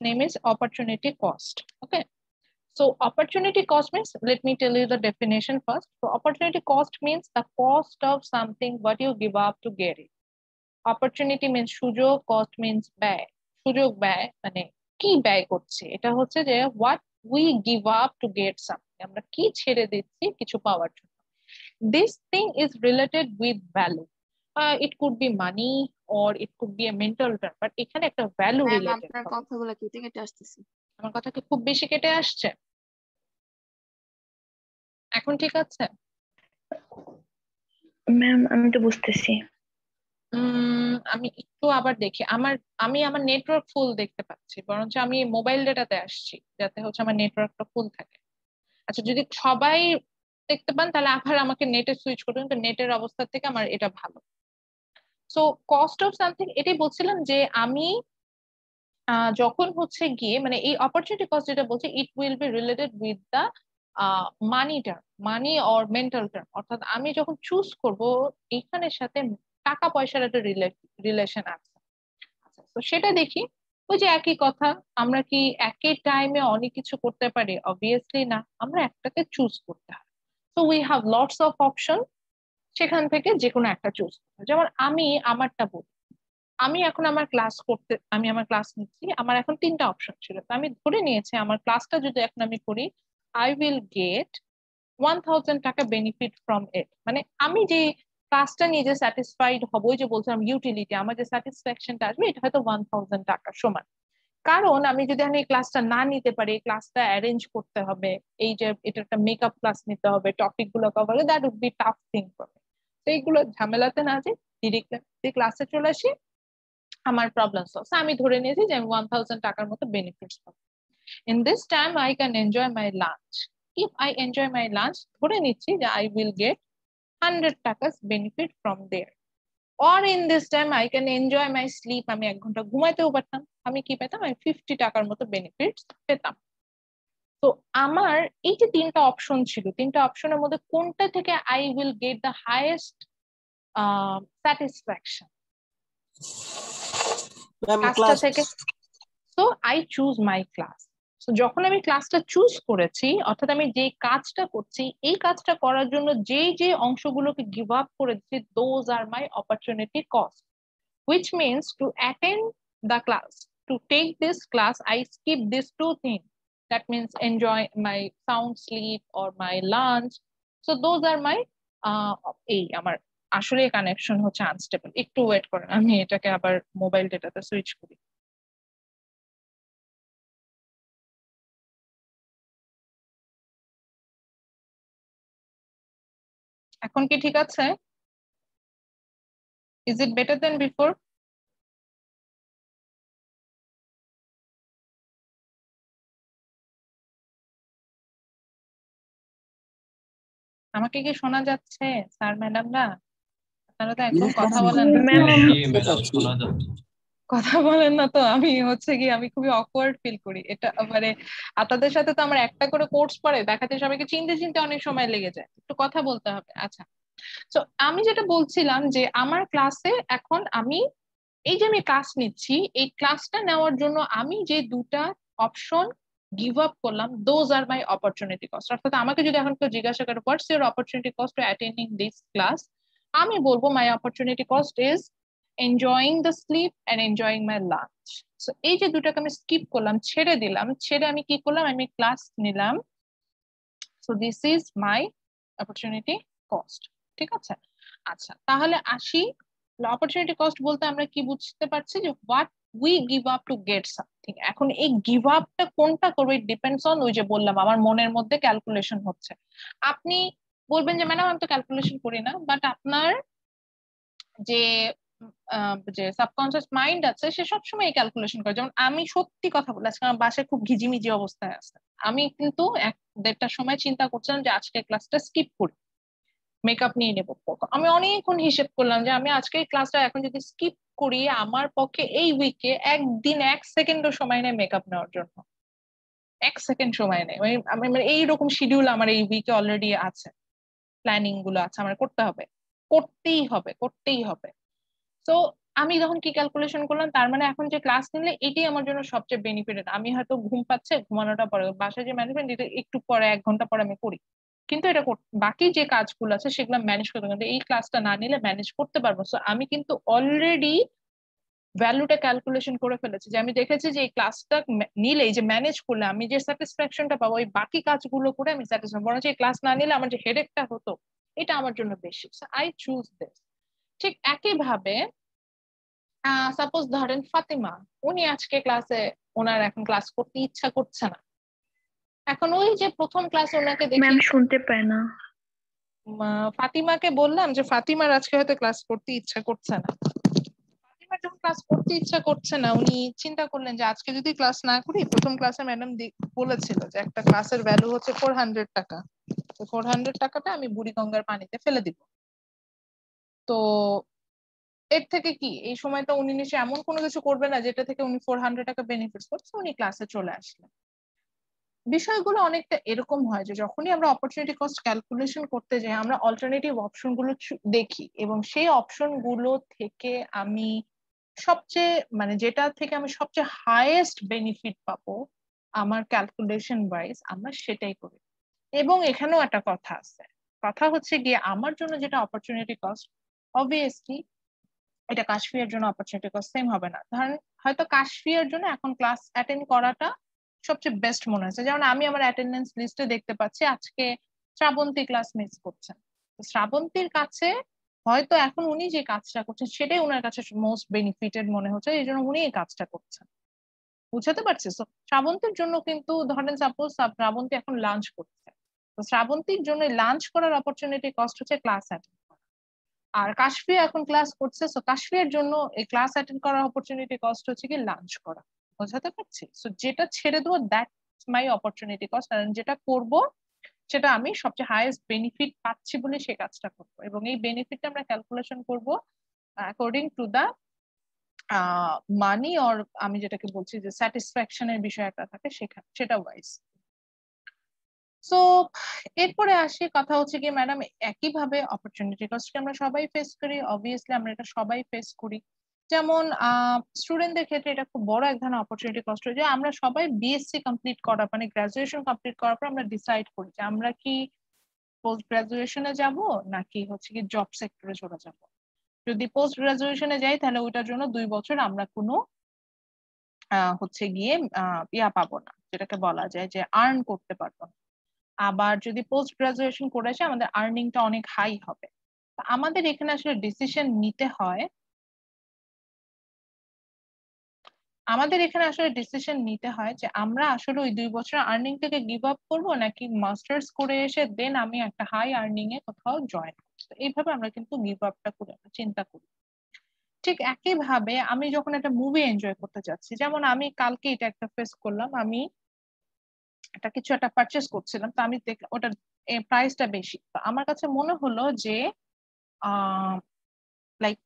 [SPEAKER 1] Name is opportunity cost. Okay, so opportunity cost means, let me tell you the definition first. So opportunity cost means the cost of something what you give up to get it. Opportunity means সুযোগ, cost means ব্যয়। সুযোগ ব্যয় মানে কি ব্যয় করছে, এটা হচ্ছে যে what we give up to get something, আমরা কি ছেড়ে দিচ্ছি কিছু পাওয়ার জন্য। This thing is related with value. It could be money or it could be a mental term, but এখানে একটা ভ্যালু
[SPEAKER 4] ম্যাম
[SPEAKER 1] রিলেটেড।
[SPEAKER 4] আপনার কথাগুলো কেটে কেটে আসতেছে।
[SPEAKER 1] আমার কথা কি খুব বেশি কেটে আসছে? এখন ঠিক আছে?
[SPEAKER 2] ম্যাম আমি তো বুঝতেছি।
[SPEAKER 1] আমি একটু আবার দেখি, আমি আমার নেটওয়ার্ক ফুল দেখতে পাচ্ছি, বরঞ্চ আমি মোবাইল ডেটাতে আসছি যাতে হচ্ছে আমার নেটওয়ার্কটা ফুল থাকে। আচ্ছা, যদি সবাই দেখতে পান তাহলে আবার আমাকে নেটে সুইচ করুন, তো নেটের অবস্থা থেকে আমার এটা ভালো। সো কস্ট অফ সামথিং, এটাই বলছিলাম যে আমি যখন হচ্ছে গিয়ে মানে এই অপরচুনিটি কস্ট যেটা বলছে, it will be related with the money term, money or mental term, অর্থাৎ আমি যখন চুজ করব এইখানের সাথে টাকা পয়সার একটা রিলেশন আছে। আচ্ছা, তো সেটা দেখি, ওই যে একই কথা, আমরা কি একই টাইমে অনেক কিছু করতে পারি? অবভিয়াসলি না, আমরা একটাকে চুজ করতে হয়। So we have lots of option, সেখান থেকে যে কোনো একটা চুজ করতে হয়। যেমন আমি আমারটা বলি, আমি আমার ক্লাস নিচ্ছি, আমার এখন 3টা অপশন ছিল, তো আমি ধরে নিয়েছি আমার ক্লাসটা যদি এখন আমি করি, আই উইল গেট 1000 টাকা বেনিফিট ফ্রম ইট। মানে আমি যে ক্লাসটা নিয়ে যে স্যাটিসফাইড হবো, ওই যে বলছিলাম ইউটিলিটি, আমার যে স্যাটিসফ্যাকশনটা আসবে, এটা হয়তো 1000 টাকা সমান। কারণ আমি যদি এই ক্লাসটা না নিতে পারি, ক্লাসটা অ্যারেঞ্জ করতে হবে, এই যে এটা একটা মেকআপ ক্লাস নিতে হবে, টপিক গুলো cover, that would be tough thing for me. তো এইগুলো ঝামেলাতে না যে ডিরেক্টলি ক্লাসে চলে আসি, আমার প্রবলেম সলভ। আমি ধরে নিয়েছি যে আমি 1000 টাকার মতো বেনিফিটস পাবো। In this time I can enjoy my lunch. If I enjoy my lunch, ধরে নিচ্ছি যে আই উইল গেট 100 টাকাস benefit from there. Or in this time I can enjoy my sleep, আমি 1 ঘন্টা ঘুমাইতেও পারতাম, আমি কি পেতাম? আমি 50 টাকার মতো বেনিফিটস পেতাম। তো আমার এই যে 3টা অপশন ছিল, 3টা অপশনের মধ্যে কোনটা থেকে I will get the highest satisfaction? ক্লাসটা থেকে। So I choose my class. তো যখন আমি ক্লাসটা চুজ করেছি, অর্থাৎ আমি যে কাজটা করছি, এই কাজটা করার জন্য যে যে অংশগুলোকে গিভ আপ করেছি, those are my opportunity cost, which means to attend the class, to take this class, I skip these 2 things. That means enjoy my sound sleep or my lunch. So those are my আমার আসলে connection হচ্ছে unstable. একটু wait করেন, আমি এটাকে আবার mobile ডেটাতে switch করি। এখন কি ঠিক আছে? Is it better then before? আমাকে কি শোনা যাচ্ছে স্যার ম্যাডামরা? আপনারা তো একদম কথা বলেন না। কথা বলেন না তো। আমি হচ্ছে কি আমি খুবই অকওয়ার্ড ফিল করি এটা, মানে আপনাদের সাথে তো আমার একটা করে কোর্স পড়ে, দেখাতে সবাইকে চিনতে চিনতে অনেক সময় লেগে যায়, একটু কথা বলতে হবে। আচ্ছা, তো আমি যেটা বলছিলাম যে আমার ক্লাসে এখন আমি এই যে আমি ক্লাস নিচ্ছি, এই ক্লাসটা নেওয়ার জন্য আমি যে দুটা অপশন গিভ আপ করলাম, those are my opportunity cost. অর্থাৎ আমাকে যদি এখন কেউ জিজ্ঞাসা করে what's your opportunity cost to attending this class, আমি বলবো my opportunity cost is enjoying the sleep and enjoying my lunch. So এই যে দুটাকে আমি স্কিপ করলাম, ছেড়ে দিলাম, ছেড়ে আমি কি করলাম, আমি ক্লাস নিলাম। So this is my opportunity cost. ঠিক আছে? আচ্ছা, তাহলে আসি অপরচুনিটি কস্ট বলতে আমরা কি বুঝতে পারছি, যে what we give up to get something. এখন এই গিভ আপটা কোনটা করবো, ইট ডিপেন্ডস অন, ওই যে বললাম আমার মনের মধ্যে ক্যালকুলেশন হচ্ছে। আপনি বলবেন যে ম্যাডাম আমি তো ক্যালকুলেশন করি না, বাট আপনার যে যে সাবকনসিয়াস মাইন্ড আছে সে সবসময় ক্যালকুলেশন করে। যেমন আমি সত্যি কথা বলি, আজকে আমার বাসায় খুব ঘিজিমিজি অবস্থায় আছে, আমি কিন্তু 1-1.5টার সময় চিন্তা করছিলাম যে আজকে ক্লাসটা স্কিপ করি, মেকআপ নিয়ে নেবো। আমি অনেকক্ষণ হিসেব করলাম যে আমি আজকে ক্লাসটা এখন যদি স্কিপ করি, আমার পক্ষে এই উইকে একদিন 1 সেকেন্ডও সময় নেই মেকআপ নেওয়ার জন্য, 1 সেকেন্ড সময় নেই। আমি এইরকম শিডিউল আমার এই উইকে অলরেডি আছে, প্ল্যানিং গুলো আছে, আমার করতে হবে, করতেই হবে, করতেই হবে। তো আমি যখন কি ক্যালকুলেশন করলাম, তার মানে এখন যে ক্লাস নিলে এটাই আমার জন্য সবচেয়ে বেনিফিটেড। আমি হয়তো ঘুম পাচ্ছে, ঘুমানোটা পরে, বাসায় যে ম্যানেজমেন্ট এটা একটু পরে 1 ঘন্টা পরে আমি করি, কিন্তু এটা বাকি যে কাজগুলো আছে সেগুলো ম্যানেজ করতে, কিন্তু এই ক্লাসটা না নিলে ম্যানেজ করতে পারবো। সো আমি কিন্তু অলরেডি ভ্যালুটা ক্যালকুলেশন করে ফেলেছি, যে আমি দেখেছি যে এই ক্লাসটা নিলে, এই যে ম্যানেজ করলে আমি যে স্যাটিসফ্যাকশনটা পাবো, ওই বাকি কাজগুলো করে আমি স্যাটিসফাই, বরং এই ক্লাস না নিলে আমার যে হেডেকটা হতো এটা আমার জন্য বেশি। I choose this. ঠিক একইভাবে সাপোজ ধরেন ফাতিমা, উনি আজকে ক্লাসে, ওনার এখন ক্লাস করতে ইচ্ছা করছে না। এখন ওই যে প্রথম ক্লাসে ওনাকে দেখি,
[SPEAKER 2] ম্যাম শুনতে পায় না।
[SPEAKER 1] ফাতিমাকে বললাম যে ফাতিমার আজকে হয়তো ক্লাস করতে ইচ্ছা করছে না। ফাতিমার যখন ক্লাস করতে ইচ্ছা করছে না, উনি চিন্তা করলেন যে আজকে যদি ক্লাস না করি, প্রথম ক্লাসে ম্যাডাম বলেছিল যে একটা ক্লাসের ভ্যালু হচ্ছে 400 টাকা, তো 400 টাকাটা আমি বুড়িগঙ্গার পানিতে ফেলে দিব। তো এর থেকে কি এই সময়টা উনি নিশ্চয়ই এমন কোনো কিছু করবে না যেটা থেকে উনি 400 টাকা বেনিফিটস করছে, উনি ক্লাসে চলে আসলেন। বিষয়গুলো অনেকটা এরকম হয় যে যখনই আমরা অপরচুনিটি কস্ট ক্যালকুলেশন করতে যাই, আমরা অল্টারনেটিভ অপশন গুলো দেখি, এবং সেই অপশন গুলো থেকে আমি সবচেয়ে, মানে যেটা থেকে আমি সবচেয়ে হাইয়েস্ট বেনিফিট পাবো আমার ক্যালকুলেশন ওয়াইজ, আমরা সেটাই করি। এবং এখানেও একটা কথা আছে, কথা হচ্ছে গিয়ে আমার জন্য যেটা অপরচুনিটি কস্ট, অবভিয়াসলি এটা কাশফিয়ার জন্য অপরচুনিটি কস্ট সেম হবে না। ধরেন হয়তো কাশফিয়ার জন্য এখন ক্লাস অ্যাটেন্ড করাটা সবচেয়ে বেস্ট মনে হচ্ছে। যেমন আমি আমার অ্যাটেন্ডেন্স লিস্টে দেখতে পাচ্ছি আজকে শ্রাবন্তী ক্লাস মিস করছেন। শ্রাবন্তীর কাছে হয়তো এখন উনি যে কাজটা করছেন সেটাই ওনার কাছে মোস্ট বেনিফিটেড মনে হচ্ছে, এই জন্য উনি এই কাজটা করছেন। বুঝাতে পারছি? তো শ্রাবন্তীর জন্য কিন্তু ধরেন সাপোজ শ্রাবন্তী এখন লাঞ্চ করছে, তো শ্রাবন্তীর জন্য লাঞ্চ করার অপরচুনিটি কস্ট হচ্ছে ক্লাস অ্যাটেন্ড। আর কাশফিয়া এখন ক্লাস করছে, সো কাশফিয়ার জন্য এই ক্লাস অ্যাটেন্ড করার অপরচুনিটি কস্ট হচ্ছে কি লাঞ্চ করা। বোঝাতে পারছি? সো যেটা ছেড়ে দেবো দ্যাটস মাই অপরচুনিটি কস্ট, আর যেটা করব সেটা আমি সবচেয়ে হাইয়েস্ট বেনিফিট পাচ্ছি বলে সেই কাজটা করবো, এবং এই বেনিফিটটা আমরা ক্যালকুলেশন করব according to the money, or আমি যেটাকে বলছি যে স্যাটিসফ্যাকশনের বিষয় একটা থাকে সেটা ওয়াইজ। সো এরপরে আসি, কথা হচ্ছে কি ম্যাডাম একইভাবে অপরচুনিটি কস্টকে আমরা সবাই ফেস করি, অবভিয়াসলি আমরা এটা সবাই ফেস করি। যেমন স্টুডেন্টদের ক্ষেত্রে এটা খুব বড় এক ধরনের অপরচুনিটি কস্ট, যে আমরা সবাই বিএসসি কমপ্লিট করার, মানে গ্রাজুয়েশন কমপ্লিট করার পর আমরা ডিসাইড করি যে আমরা কি পোস্ট গ্রাজুয়েশনে যাব নাকি হচ্ছে কি জব সেক্টরে চলে যাব। যদি পোস্ট গ্রাজুয়েশনে যাই তাহলে ওইটার জন্য 2 বছর আমরা কোনো হচ্ছে গিয়ে ইয়া পাবো না, যেটাকে বলা যায় যে আর্ন করতে পারবো না। আবার যদি পোস্ট গ্রাজুয়েশন করে আসে আমাদের আর্নিংটা অনেক হাই হবে। আমাদের এখানে আসলে ডিসিশন নিতে হয়, যে আমরা আসলে ওই 2 বছর আর্নিং থেকে গিভ আপ করবো নাকি মাস্টার্স করে এসে দেন আমি একটা হাই আর্নিং এ কোথাও জয়েন করবো। এইভাবে আমরা কিন্তু গিভ আপটা করে চিন্তা করি। ঠিক একইভাবে আমি যখন একটা মুভি এনজয় করতে যাচ্ছি, যেমন আমি কালকে এটা একটা ফেস করলাম, আমি কিছু একটা পারচেস করছিলাম, তো আমি দেখলাম ওটার প্রাইসটা বেশি, তো আমার কাছে মনে হলো যে লাইক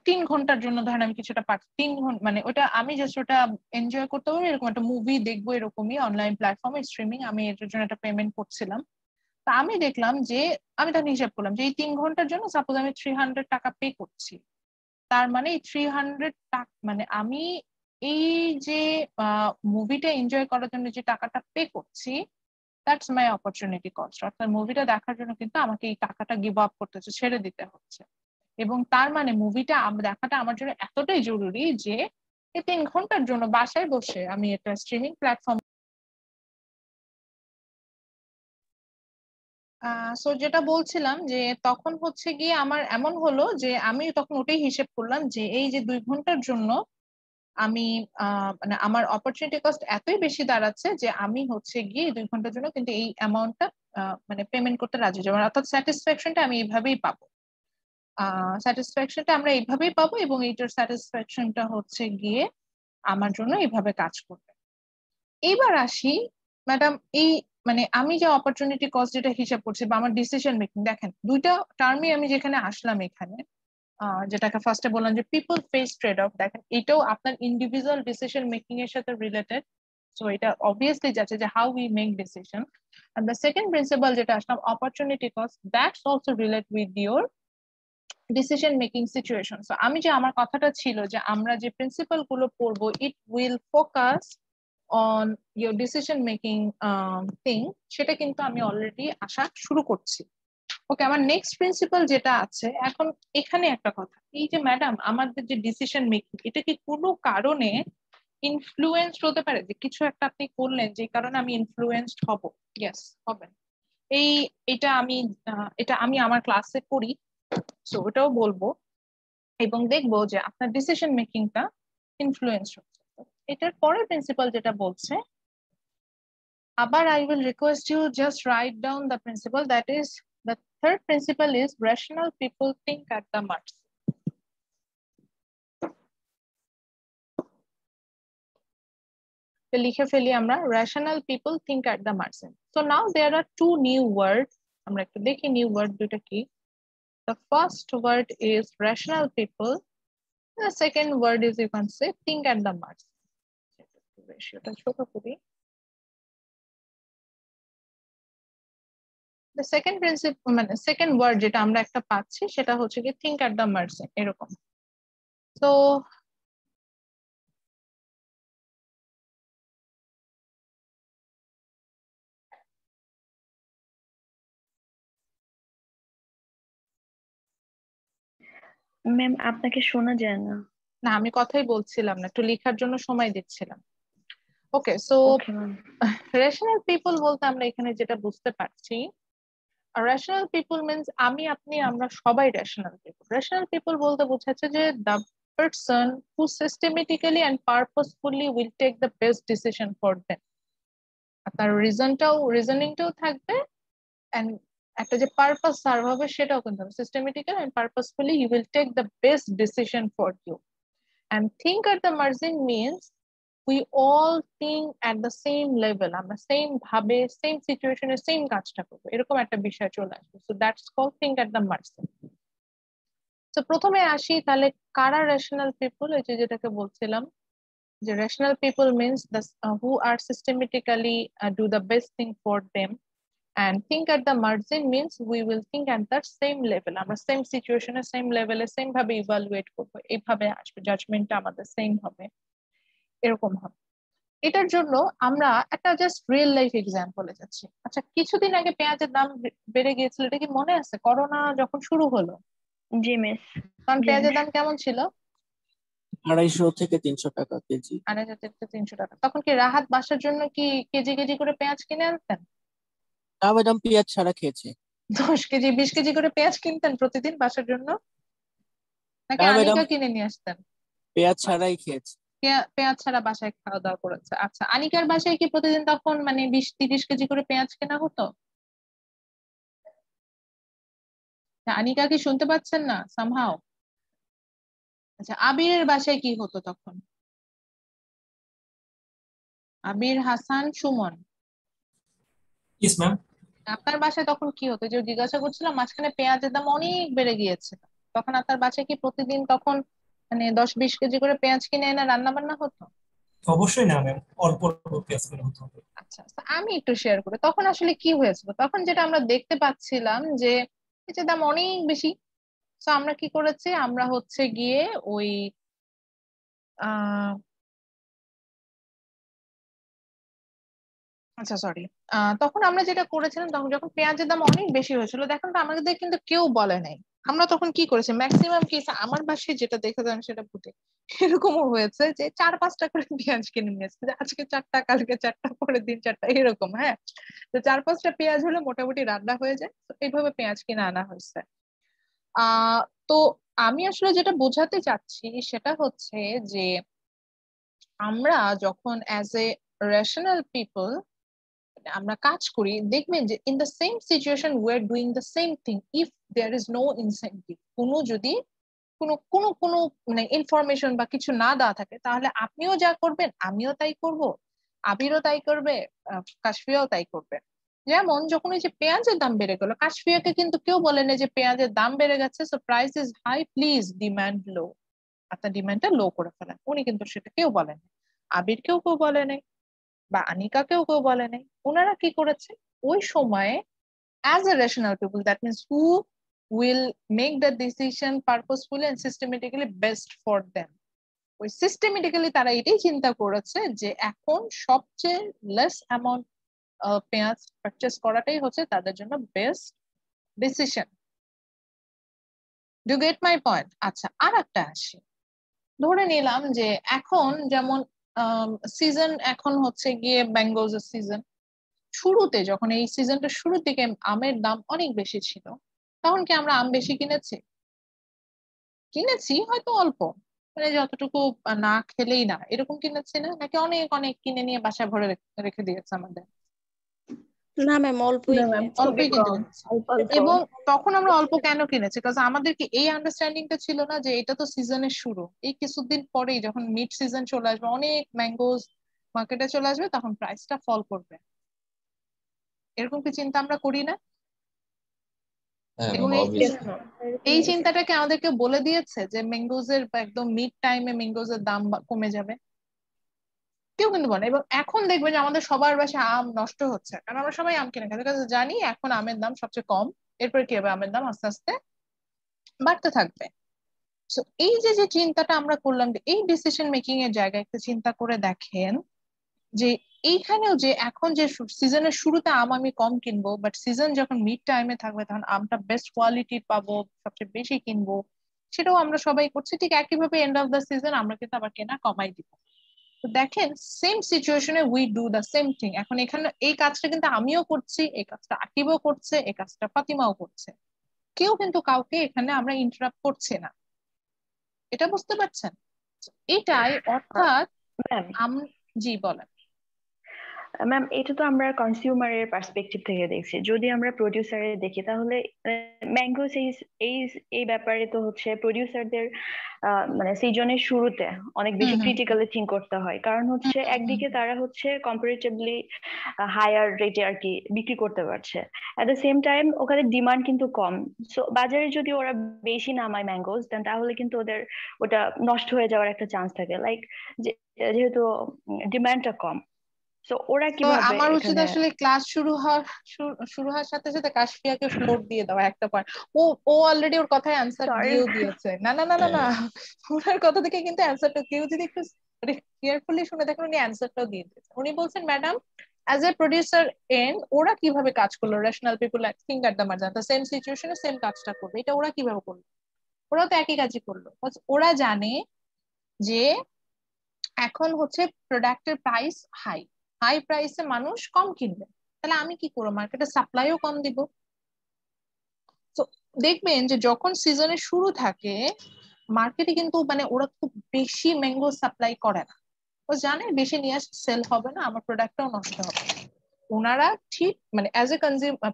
[SPEAKER 1] 3 ঘন্টার জন্য ধরেন আমি কিছুটা 3 ঘন্টা মানে ওটা আমি জাস্ট ওটা এনজয় করতে পারবো, এরকম একটা মুভি দেখবো, এরকমই অনলাইন প্ল্যাটফর্মে স্ট্রিমিং, আমি এটার জন্য একটা পেমেন্ট করছিলাম। তা আমি দেখলাম যে আমি তখন হিসাব করলাম যে এই 3 ঘন্টার জন্য সাপোজ আমি 300 টাকা পে করছি, তার মানে এই 300 টাকা মানে আমি এই যে মুভিটা এনজয় করার জন্য যে টাকাটা পে করছি, দ্যাটস মাই অপরচুনিটি কস্ট। অর্থাৎ মুভিটা দেখার জন্য কিন্তু আমাকে এই টাকাটা গিভ আপ করতে হচ্ছে, ছেড়ে দিতে হচ্ছে। এবং তার মানে মুভিটা দেখাটা আমার জন্য এতটাই জরুরি যে এই 3 ঘন্টার জন্য বাসায় বসে আমি এটা স্ট্রিমিং প্ল্যাটফর্ম সো যেটা বলছিলাম যে তখন হচ্ছে গিয়ে আমার এমন হলো যে আমি তখন ওটাই হিসেব করলাম যে এই যে 2 ঘন্টার জন্য আমি মানে আমার অপরচুনিটি কস্ট এতই বেশি দাঁড়াচ্ছে যে আমি হচ্ছে গিয়ে 2 ঘন্টার জন্য কিন্তু এই অ্যামাউন্টটা মানে পেমেন্ট করতে রাজি যাবো, অর্থাৎ স্যাটিসফ্যাকশনটা আমি এইভাবেই পাবো। স্যাটিসফ্যাকশনটা আমরা এইভাবেই পাবো এবং এইটার স্যাটিসফ্যাকশনটা হচ্ছে গিয়ে আমার জন্য এইভাবে কাজ করবে। এইবার আসি ম্যাডাম, এই মানে আমি যে অপরচুনিটি কস্ট যেটা হিসাব করছি বা আমার ডিসিশন মেকিং, দেখেন দুইটা টার্মই আমি যেখানে আসলাম এখানে, যেটাকে ফার্স্টে বললাম যে পিপল ফেস ট্রেড অফ, দেখেন এটাও আপনার ইন্ডিভিজুয়াল ডিসিশন মেকিং এর সাথে রিলেটেড। সো এটা অবভিয়াসলি যাচ্ছে যে how we make decision. And the second principle যেটা আসলাম opportunity cost, that's also relate with your decision making situation. So আমি যে আমার কথাটা ছিল যে আমরা যে প্রিন্সিপাল গুলো পড়বো, ইট will focus on your decision making thing, সেটা কিন্তু আমি অলরেডি আসা শুরু করছি। ওকে, আমার নেক্সট প্রিন্সিপাল যেটা আছে এখন, এখানে একটা কথা, এই যে ম্যাডাম আমাদের যে ডিসিশন মেকিং, এটা কি কোনো কারণে ইনফ্লুয়েন্স হতে পারে? যে কিছু একটা আপনি করলেন যে কারণে আমি ইনফ্লুয়েন্সড হব, ইয়েস হবেন। এটা আমি আমার ক্লাসে করি, সো ওটাও বলবো এবং দেখবো যে আপনার ডিসিশন মেকিংটা ইনফ্লুয়েন্স হচ্ছে। এটার পরের প্রিন্সিপাল যেটা বলছে, আবার I will request you just write down the principle, that is the third principle is rational people think at the margin. লিখে ফেলি আমরা, rational people think at the margin. So now there are two new words, আমরা একটু দেখি new word দুটো কি। The first word is rational people, the second word is you can say think at the margin. রেশিওটা ছোট করি। The second principle মানে second word যেটা আমরা একটা পাচ্ছি সেটা হচ্ছে কি think at the margin, এরকম। তো
[SPEAKER 2] ম্যাম আপনাকে শোনা যায় না।
[SPEAKER 1] না আমি কথাই বলছিলাম না, একটু লেখার জন্য সময় দিচ্ছিলাম। Okay, so
[SPEAKER 2] okay ma'am.
[SPEAKER 1] Rational people বলতে আমরা এখানে যেটা বুঝতে পারছি, রেশনাল পিপল মিন্স আমি আপনি আমরা সবাই রেশনাল পিপল। রেশনাল পিপল বলতে বোঝাচ্ছে যে the person who systematically and purposefully will take the best decision for them. তার রিজনিংটাও থাকবে এন্ড একটা যে পারপাস সার্ভ হবে সেটাও কিন্তু systematical and purposefully you will take the best decision for you. And think at the margin means we all think at the same level, আমরা same ভাবে সেম সিচুয়েশনে সেম কাজটা করবো, এরকম একটা বিষয় চলে আসবে। So that's called think at the margin. তো প্রথমে আসি তাহলে কারা রেশনাল পিপল, এই যে যেটাকে বলছিলাম যে rational people means who are systematically do the best thing for them, and think at the margin means we will think at that same level, আমরা সেম সিচুয়েশনে সেম লেভেলে সেম ভাবে ইভালুয়েট করবো, এইভাবে আসবে, জাজমেন্টটা আমাদের সেম হবে, এরকম হবে। এটার জন্য আমরা একটা জাস্ট রিয়েল লাইফ এক্সাম্পলে যাচ্ছি। আচ্ছা, কিছুদিন আগে পেঁয়াজের দাম বেড়ে গিয়েছিল, এটা কি মনে আছে? করোনা যখন শুরু হলো,
[SPEAKER 2] জি মিস।
[SPEAKER 1] তখন পেঁয়াজের দাম কেমন ছিল?
[SPEAKER 3] 250 থেকে 300 টাকা কেজি।
[SPEAKER 1] 250 থেকে 300 টাকা। তখন কি রাহাত বাসার জন্য কি কেজি কেজি করে পেঁয়াজ কিনে আনতেন?
[SPEAKER 3] তা ম্যাডাম পেঁয়াজ ছাড়া খেয়েছে।
[SPEAKER 1] 10 কেজি 20 কেজি করে পেঁয়াজ কিনতেন প্রতিদিন বাসার জন্য, নাকি
[SPEAKER 3] না ম্যাডাম,
[SPEAKER 1] আনিকা কিনে নিয়ে আসতেন?
[SPEAKER 3] পেঁয়াজ ছাড়াই খেয়েছি।
[SPEAKER 1] পেঁয়াজ ছাড়া বাসায় খাওয়া দাওয়া করেছে। আচ্ছা, আনিকার বাসায় কি প্রতিদিন তখন মানে 20-30 কেজি করে পেঁয়াজ কেনা হতো? আনিকা কি শুনতে পাচ্ছেন না সামহাও? আচ্ছা, আবিরের বাসায় কি হতো তখন? আবির, হাসান, সুমন,
[SPEAKER 6] ইয়েস ম্যাম।
[SPEAKER 1] আপনার বাসায় তখন কি হতো? যে জিজ্ঞাসা করছিলাম, মাঝখানে পেঁয়াজের দাম অনেক বেড়ে গিয়েছে, তখন আপনার বাসায় কি প্রতিদিন তখন মানে 10-20 কেজি করে পেঁয়াজ কিনে এনে রান্না বান্না হতো?
[SPEAKER 6] অবশ্যই না ম্যাম, অল্প অল্প পেঁয়াজ করে হতে হবে।
[SPEAKER 1] আচ্ছা আচ্ছা, আমি একটু শেয়ার করি তখন আসলে কি হয়েছিল। তখন যেটা আমরা দেখতে পাচ্ছিলাম যে পেঁয়াজের দাম অনেক বেশি। তো আমরা কি করেছি, আমরা হচ্ছে গিয়ে ওই আহ আচ্ছা সরি, তখন আমরা যেটা করেছিলাম, তখন যখন পেঁয়াজের দাম অনেক বেশি হয়েছিল, দেখেন তো আমাদের কিন্তু কেউ বলে নাই। আমরা তখন কি করেছি, ম্যাক্সিমাম কেস আমার বাসায় যেটা দেখে যান সেটা ভুটে এরকমও হয়েছে যে 4-5টা করে পেঁয়াজ কিনে নিয়ে এসেছে, যে আজকে 4টা, কালকে 4টা, পরের দিন 4টা, এরকম। হ্যাঁ, তো 4-5টা পেঁয়াজ হলে মোটামুটি রান্না হয়ে যায়। তো এইভাবে পেঁয়াজ কিনে আনা হয়েছে। আহ তো আমি আসলে যেটা বোঝাতে চাচ্ছি সেটা হচ্ছে যে আমরা যখন অ্যাজ এ রেশনাল পিপল আমরা কাজ করি, দেখবেন যে in the same situation we are doing the same thing if there is no incentive. কোনো যদি কোনো কোনো কোনো মানে ইনফরমেশন বা কিছু না দেওয়া থাকে, তাহলে আপনিও যা করবেন আমিও তাই করব, আবিরও তাই করবে, কাশফিয়াও তাই করবে। যেমন যখন এই যে পেঁয়াজের দাম বেড়ে গেল, কাশফিয়াকে কিন্তু কেউ বলেনি যে পেঁয়াজের দাম বেড়ে গেছে so price is high, please demand low, আপনার ডিমান্ডটা লো করে ফেলেন, উনি কিন্তু সেটা কেউ বলেন। আবিরকেও কেউ বলে নাই, বা আনিকাকেও কেউ বলে নাই। ওনারা কি করেছে ওই সময়ে, as a rational people, that means who will make the decision purposefully and systematically best for them, ওই সিস্টেমেটিক্যালি তারা এটাই চিন্তা করেছে যে এখন সবচেয়ে লেস অ্যামাউন্ট পেঁয়াজ পারচেস করাটাই হচ্ছে তাদের জন্য best decision. Do get my point? আচ্ছা, আর একটা আসি, ধরে নিলাম যে এখন যেমন সিজন, এখন হচ্ছে গিয়ে ম্যাঙ্গোজ সিজন। শুরুতে যখন এই সিজনটা শুরুর দিকে আমের দাম অনেক বেশি ছিল, তখন কি আমরা আম বেশি কিনেছি? কিনেছি হয়তো অল্প, মানে যতটুকু না খেলেই না এরকম কিনেছি না, নাকি অনেক অনেক কিনে নিয়ে বাসায় ভরে রেখে দিয়েছে আমাদের?
[SPEAKER 4] না ম্যাম, অল্পই
[SPEAKER 5] না ম্যাম,
[SPEAKER 4] কিনেছি।
[SPEAKER 5] খুবই
[SPEAKER 1] অল্পই কিনতে
[SPEAKER 5] কম,
[SPEAKER 1] কিনেছি।
[SPEAKER 5] অল্প অল্প।
[SPEAKER 1] এবং তখন আমরা অল্প কেন কিনেছি, কারণ আমাদের কি এই আন্ডারস্ট্যান্ডিংটা ছিল না যে এটা তো সিজনের শুরু, এই কিছুদিন পরেই যখন মিড সিজন চলে আসবে, অনেক ম্যাঙ্গোজ মার্কেটে চলে আসবে, তখন প্রাইসটা ফল করবে। এরকম কি চিন্তা আমরা করি না?
[SPEAKER 8] হ্যাঁ
[SPEAKER 1] এবং
[SPEAKER 8] ম্যাম,
[SPEAKER 5] ইয়েস
[SPEAKER 8] অবভিয়াসলি।
[SPEAKER 5] ম্যাম।
[SPEAKER 1] এই চিন্তাটাকে আমাদেরকে বলে দিয়েছে যে ম্যাঙ্গোজের একদম মিড টাইমে ম্যাঙ্গোজের দাম কমে যাবে? কেউ কিন্তু বলে না। এবং এখন দেখবে যে আমাদের সবার বাসায় আম নষ্ট হচ্ছে, কারণ আমরা সবাই আম কিনে খাই, কারণ জানি এখন আমের দাম সবচেয়ে কম, এরপর কি হবে, আমের দাম আস্তে আস্তে বাড়তে থাকবে। তো এই যে যে চিন্তাটা আমরা করলাম, যে এই ডিসিশন মেকিং এর জায়গায় একটা চিন্তা করে দেখেন যে এইখানেও যে এখন যে সিজনের শুরুতে আম আমি কম কিনবো, বাট সিজন যখন মিড টাইমে থাকবে তখন আমটা বেস্ট কোয়ালিটির পাবো, সবচেয়ে বেশি কিনবো, সেটাও আমরা সবাই করছি। ঠিক একইভাবে এন্ড অফ দ্য সিজন আমরা কিন্তু আবার কেনা কমাই দিব। তো দেখেন, সেম সিচুয়েশনে we do the same thing. এখন এখানে এই কাজটা কিন্তু আমিও করছি, এই কাজটা আকিবও করছে, এই কাজটা ফাতিমাও করছে, কেউ কিন্তু কাউকে এখানে আমরা ইন্টারাপ্ট করছি না। এটা বুঝতে পারছেন? এটাই অর্থাৎ
[SPEAKER 2] ম্যাম
[SPEAKER 1] আম জি বলেন।
[SPEAKER 2] ম্যাম এটা তো আমরা কনজিউমারের পার্সপেক্টিভ থেকে দেখছি, যদি আমরা প্রডিউসারের দেখি তাহলে ম্যাঙ্গো এই এই ব্যাপারে তো হচ্ছে প্রডিউসারদের মানে সিজনের শুরুতে অনেক বেশি
[SPEAKER 1] হুম হুম
[SPEAKER 2] ক্রিটিক্যালি থিঙ্ক করতে হয়, কারণ হচ্ছে
[SPEAKER 1] হুম হুম
[SPEAKER 2] একদিকে তারা হচ্ছে কম্পারেটিভলি হায়ার রেটে আর কি বিক্রি করতে পারছে, এট দ্য সেম টাইম ওখানে ডিমান্ড কিন্তু কম। সো বাজারে যদি ওরা বেশি নামায় ম্যাঙ্গোজ দেন তাহলে কিন্তু ওদের ওটা নষ্ট হয়ে যাওয়ার একটা চান্স থাকে, লাইক যেহেতু ডিমান্ডটা কম। সো ওরা
[SPEAKER 1] তো
[SPEAKER 2] কিভাবে
[SPEAKER 1] আমার উচিত
[SPEAKER 2] এখানে
[SPEAKER 1] আসলে ক্লাস শুরু হওয়ার সাথে সাথে কাশফিয়াকে ফ্লোর দিয়ে দেওয়া একটা পয়েন্ট। ও ও অলরেডি ওর কথায় অ্যান্সার
[SPEAKER 2] সরি
[SPEAKER 1] দিয়েও দিয়েছে। না না না না না,
[SPEAKER 8] হ্যাঁ
[SPEAKER 1] ওনার কথা থেকে কিন্তু অ্যান্সারটা কেউ যদি একটু কেয়ারফুলি শুনে দেখেন, উনি অ্যান্সারটাও দিয়ে দিয়েছে। উনি বলছেন, madam as a producer and ওরা কিভাবে কাজ করলো, rational people think at the margin, same সিচুয়েশনে সেম কাজটা করবে, এটা ওরা কিভাবে করলো? ওরাও তো একই কাজই করলো। ওরা জানে যে এখন হচ্ছে প্রোডাক্টের প্রাইস হাই, হাই প্রাইসে মানুষ কম কিনবে, তাহলে আমি কি করবো, মার্কেটে সাপ্লাইও কম দিব। দেখবেন যে যখন সিজনের শুরু থাকে মার্কেটে কিন্তু মানে ওরা খুব বেশি ম্যাঙ্গো সাপ্লাই করে না। ও জানে বেশি নিয়ে সেল হবে না, আমার প্রোডাক্টটাও নষ্ট হবে। ওনারা ঠিক মানে অ্যাজ এ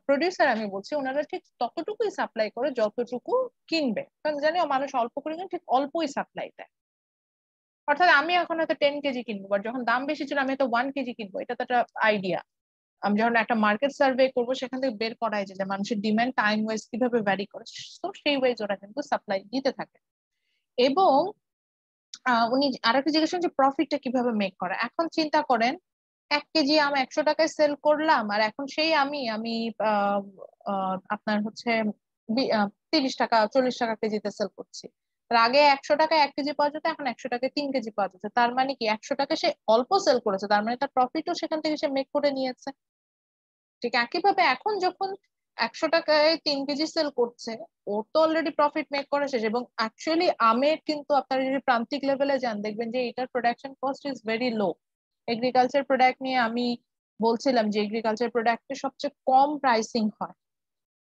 [SPEAKER 1] প্রডিউসার আমি বলছি, ওনারা ঠিক ততটুকুই সাপ্লাই করে যতটুকু কিনবে, কারণ জানি মানুষ অল্প করে কিনে ঠিক অল্পই সাপ্লাই দেয়। অর্থাৎ আমি এখন হয়তো 10 কেজি কিনবো, বাট যখন দাম বেশি ছিল আমি তো 1 কেজি কিনবো, এটা তো একটা আইডিয়া। আমি যখন একটা মার্কেট সার্ভে করবো সেখান থেকে বের করাই যে মানুষের ডিমান্ড টাইম ওয়াইজ কিভাবে ভ্যারি করে, তো সেই ওয়াইজ ওরা কিন্তু সাপ্লাই দিতে থাকে। এবং উনি আরেকটা জিজ্ঞেস করেন যে প্রফিটটা কিভাবে মেক করে। এখন চিন্তা করেন 1 কেজি আম 100 টাকায় সেল করলাম, আর এখন সেই আমি আমি আপনার হচ্ছে 30 টাকা 40 টাকা কেজিতে সেল করছি। তার আগে 100 টাকায় 1 কেজি পাওয়া যেত, এখন 100 টাকায় 3 কেজি পাওয়া যাচ্ছে। তার মানে কি 100 টাকা সে অল্প সেল করেছে, তার মানে তার প্রফিটও সেখান থেকে সে মেক করে নিয়েছে। ঠিক একইভাবে এখন যখন 100 টাকায় 3 কেজি সেল করছে, ওর তো অলরেডি প্রফিট মেক করা শেষ। এবং অ্যাকচুয়ালি আমের কিন্তু আপনারা যদি প্রান্তিক লেভেলে যান দেখবেন যে এটার production cost is very low. Agriculture product নিয়ে আমি বলছিলাম যে এগ্রিকালচার প্রোডাক্টে সবচেয়ে কম প্রাইসিং হয়,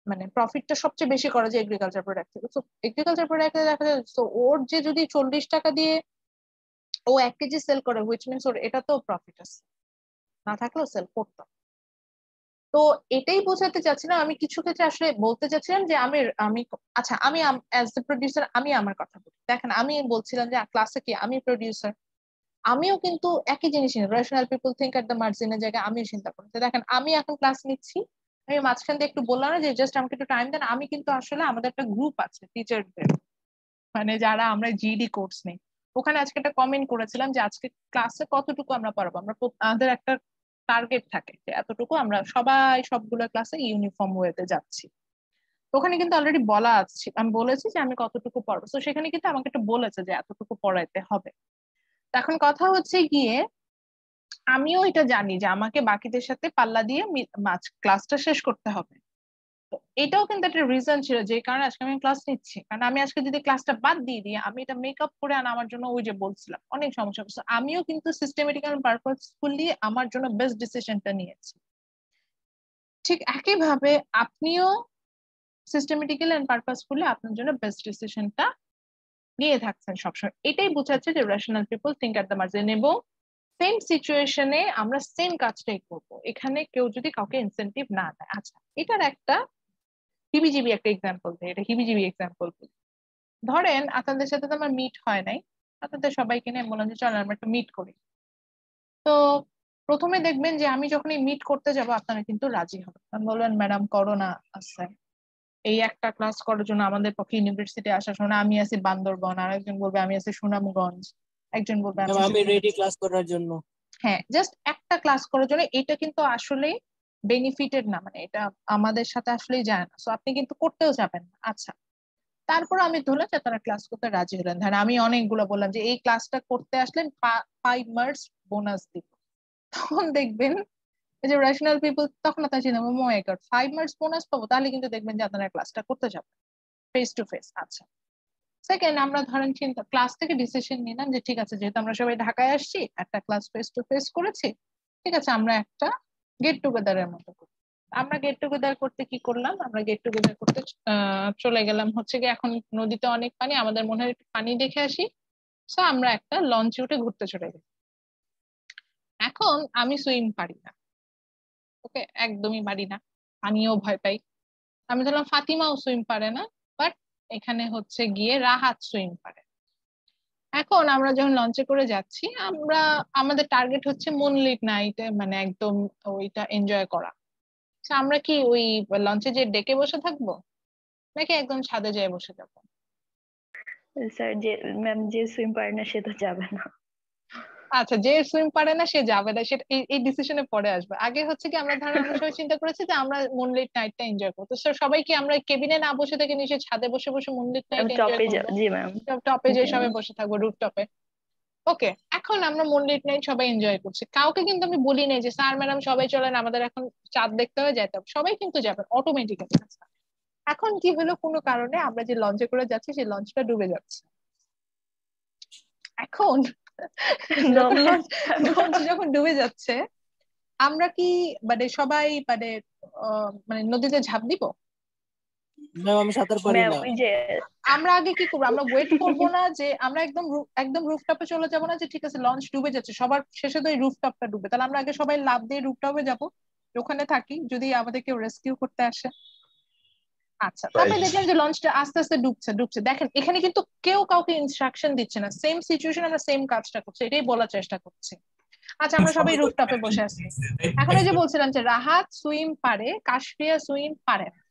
[SPEAKER 1] মানে প্রফিটটা সবচেয়ে বেশি করা যায় এগ্রিকালচার প্রোডাক্ট থেকে। তো এগ্রিকালচার প্রোডাক্টে দেখা যায় তো ওর যে যদি 40 টাকা দিয়ে ও 1 কেজি সেল করে, হুইচ মিনস ওর এটা তো প্রফিট আছে, না থাকলেও সেল করতো। তো এটাই বোঝাতে চাচ্ছিলাম আমি, কিছু ক্ষেত্রে আসলে বলতে চাচ্ছিলাম যে আমি আমি আচ্ছা আমি অ্যাজ এ প্রডিউসার আমি আমার কথা বলি। দেখেন আমি বলছিলাম যে ক্লাসে কি আমি প্রডিউসার, আমিও কিন্তু একই জিনিস rational people think at the মার্জিনের জায়গায় আমিও চিন্তা করি। তো দেখেন আমি এখন ক্লাস নিচ্ছি, আমি মাঝখান দিয়ে একটু বললাম না যে জাস্ট আমাকে একটু টাইম দেন, আমি কিন্তু আসলে আমাদের একটা গ্রুপ আছে টিচারদের, মানে যারা আমরা জিডি কোর্স নেই, ওখানে আজকে একটা কমেন্ট করেছিলাম যে আজকে ক্লাসে কতটুকু আমরা পড়াবো। আমাদের একটা টার্গেট থাকে যে এতটুকু আমরা সবাই সবগুলো ক্লাসে ইউনিফর্ম ওয়েতে যাচ্ছি। ওখানে কিন্তু অলরেডি বলা আছে, আমি বলেছি যে আমি কতটুকু পড়বো, তো সেখানে কিন্তু আমাকে একটু বলেছে যে এতটুকু পড়াইতে হবে। এখন কথা হচ্ছে গিয়ে আমিও এটা জানি যে আমাকে বাকিদের সাথে পাল্লা দিয়ে ক্লাসটা শেষ করতে হবে। তো এটাও কিন্তু একটা রিজন ছিল যে কারণে আজকে আমি ক্লাস নিচ্ছি, কারণ আমি আজকে যদি ক্লাসটা বাদ দিয়ে দিই আমি এটা মেকআপ করে আনা আমার জন্য ওই যে বলছিলাম অনেক সমস্যা হচ্ছে। আমিও কিন্তু সিস্টেমেটিক এন্ড পারপাসফুলি আমার জন্য বেস্ট ডিসিশনটা নিয়েছি। ঠিক একইভাবে আপনিও সিস্টেমেটিক্যালি এন্ড পারপাসফুলি আপনার জন্য বেস্ট ডিসিশনটা নিয়ে থাকছেন সবসময়। এটাই বোঝাচ্ছে যে rational people think at the margin, এবং সেম সিচুয়েশনে আমরা সেম কাজটাই করব এখানে কেউ যদি কাউকে ইনসেনটিভ না দেয়। আচ্ছা এটার একটা হিবিজিবি একটা এক্সাম্পল দেয়, এটা হিবিজিবি এক্সাম্পল। ধরেন আপনাদের সাথে তো আমার মিট হয় নাই, আপনাদের সবাইকে নিয়ে বললাম যে চলো আমরা একটা মিট করি। তো প্রথমে দেখবেন যে আমি যখন এই মিট করতে যাব আপনারা কিন্তু রাজি হবেন, বলবেন ম্যাডাম করোনা আছে, এই একটা ক্লাস করার জন্য আমাদের পক্ষে ইউনিভার্সিটি আসার সময় আমি আছি বান্দরবন, আর একজন বলবে আমি আছি সুনামগঞ্জ, একজন বলবে
[SPEAKER 3] ম্যাম আমি রেডি ক্লাস করার জন্য।
[SPEAKER 1] হ্যাঁ জাস্ট একটা ক্লাস করার জন্য, এটা কিন্তু আসলে বেনিফিটেড না, মানে এটা আমাদের সাথে আসলেই যায় না, সো আপনি কিন্তু করতেও যাবেন না। আচ্ছা তারপর আমি ধরলাম যে তারা ক্লাস করতে রাজি হলেন, ধরেন আমি অনেকগুলো বললাম যে এই ক্লাসটা করতে আসলেন 5 মার্কস বোনাস দিব, তখন দেখবেন যে রেশনাল পিপল তখন আপনার চিন্তা করবেন ও মাই গড 5 মার্কস বোনাস পাবো, তাহলে কিন্তু দেখবেন যে আপনারা ক্লাসটা করতে যাবেন ফেস টু ফেস। আচ্ছা সেকেন্ড আমরা ধরেন চিন্তা ক্লাস থেকে ডিসিশন নিলাম যে ঠিক আছে যেহেতু আমরা সবাই ঢাকায় আসছি একটা ক্লাস ফেস টু ফেস করেছি, ঠিক আছে আমরা একটা গেট টুগেদারের মতো করি। আমরা গেট টুগেদার করতে কি করলাম, আমরা গেট টুগেদার করতে চলে গেলাম হচ্ছে কি এখন নদীতে অনেক পানি, আমাদের মনে হয় একটু পানি দেখে আসি, সো আমরা একটা লঞ্চে উঠে ঘুরতে চলে গেলাম। এখন আমি সুইম পারি না, ওকে একদমই পারি না, পানিও ভয় পাই। আমি ধরলাম ফাতিমাও সুইম পারে না, বাট এখানে হচ্ছে গিয়ে রাহাত সুইম পারে। এখন আমরা যখন লঞ্চে করে যাচ্ছি আমরা আমাদের টার্গেট হচ্ছে মুনলিট নাইটে মানে একদম ওইটা এনজয় করা। তো আমরা কি ওই লঞ্চে যে ডেকে বসে থাকবো নাকি একদম ছাদে যেয়ে বসে যাবো?
[SPEAKER 2] স্যার যে ম্যাম যে সুইম পারে না সে তো যাবে না।
[SPEAKER 1] আচ্ছা যে সুইম পারে না সে যাবে না, সেটা এই ডিসিশনে পরে আসবে। আগে হচ্ছে কি আমরা ধরেন আমরা সবাই চিন্তা করেছি যে আমরা মুনলিট নাইটটা এনজয় করবো, তো সবাই কি আমরা কেবিনে না বসে থেকে নিচে ছাদে বসে বসে মুনলিট নাইট এনজয়
[SPEAKER 2] টপে
[SPEAKER 1] করবো?
[SPEAKER 2] জি ম্যাম।
[SPEAKER 1] টপে যে সবাই বসে থাকবো রুফ টপে। ওকে এখন আমরা মুনলিট নাইট সবাই এনজয় করছি, কাউকে কিন্তু আমি বলি নাই যে স্যার ম্যাডাম সবাই চলেন আমাদের এখন চাঁদ দেখতে হয়ে যেতে হবে, সবাই কিন্তু যাবেন অটোমেটিক্যালি। এখন কি হলো কোনো কারণে আমরা যে লঞ্চে করে যাচ্ছি সেই লঞ্চটা ডুবে যাচ্ছে। এখন লঞ্চ যখন ডুবে যাচ্ছে আমরা কি মানে সবাই মানে মানে নদীতে ঝাঁপ দিব?
[SPEAKER 3] ম্যাম আমি সাঁতার পারি
[SPEAKER 2] ম্যাম
[SPEAKER 3] না।
[SPEAKER 2] ওই যে
[SPEAKER 1] আমরা আগে কি করবো, আমরা ওয়েট করব না যে আমরা একদম রুফটপে চলে যাব না যে ঠিক আছে লঞ্চ ডুবে যাচ্ছে, সবার শেষে তো এই রুফটপটা ডুবে, তাহলে আমরা আগে সবাই লাফ দিয়ে রুফটপে যাব, ওখানে থাকি যদি আমাদের কেউ রেস্কিউ করতে আসে। আচ্ছা, তারপরে দেখলাম যে লঞ্চটা আস্তে আস্তে ডুবছে ডুবছে, দেখেন এখানে কিন্তু কেউ কাউকে ইনস্ট্রাকশন দিচ্ছে না, সেম সিচুয়েশন আমরা সেম কাজটা করছি, এটাই বলার চেষ্টা করছি। আচ্ছা, আমরা সবাই রুফটপে বসে আছি। এখন এই যে বলছিলাম যে রাহাত সুইম পারে, কাশফিয়া সুইম পারে না।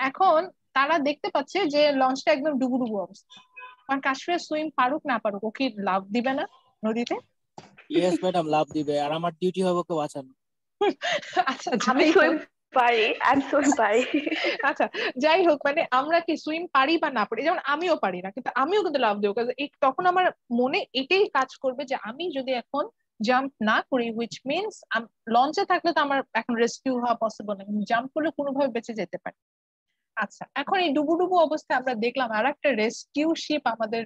[SPEAKER 1] এখন তারা দেখতে পাচ্ছে যে লঞ্চটা একদম ডুবুডুবু অবস্থা, কারণ কাশফিয়া সুইম পারুক না পারুক ও কি লাফ দিবে না নদীতে?
[SPEAKER 3] ইয়েস ম্যাডাম, লাভ দিবে, আর আমার ডিউটি হবে ওকে বাঁচানো।
[SPEAKER 1] আচ্ছা
[SPEAKER 2] আমি
[SPEAKER 1] যাই
[SPEAKER 2] সুইম
[SPEAKER 1] হোক,
[SPEAKER 2] পারি, আমি সুইম পারি।
[SPEAKER 1] আচ্ছা যাই হোক, মানে আমরা কি সুইম পারি বা না পারি, যেমন আমিও পারি না কিন্তু আমিও কিন্তু লাভ দেবো, তখন আমার মনে এটাই কাজ করবে যে আমি যদি এখন জাম্প না করি, হুইচ মিনস লঞ্চে থাকলে তো আমার এখন রেস্কিউ হওয়া পসিবল না, জাম্প করলে কোনোভাবে বেঁচে যেতে পারি। আচ্ছা, এখন এই ডুবুডুবু অবস্থায় আমরা দেখলাম আর একটা রেস্কিউ শিপ আমাদের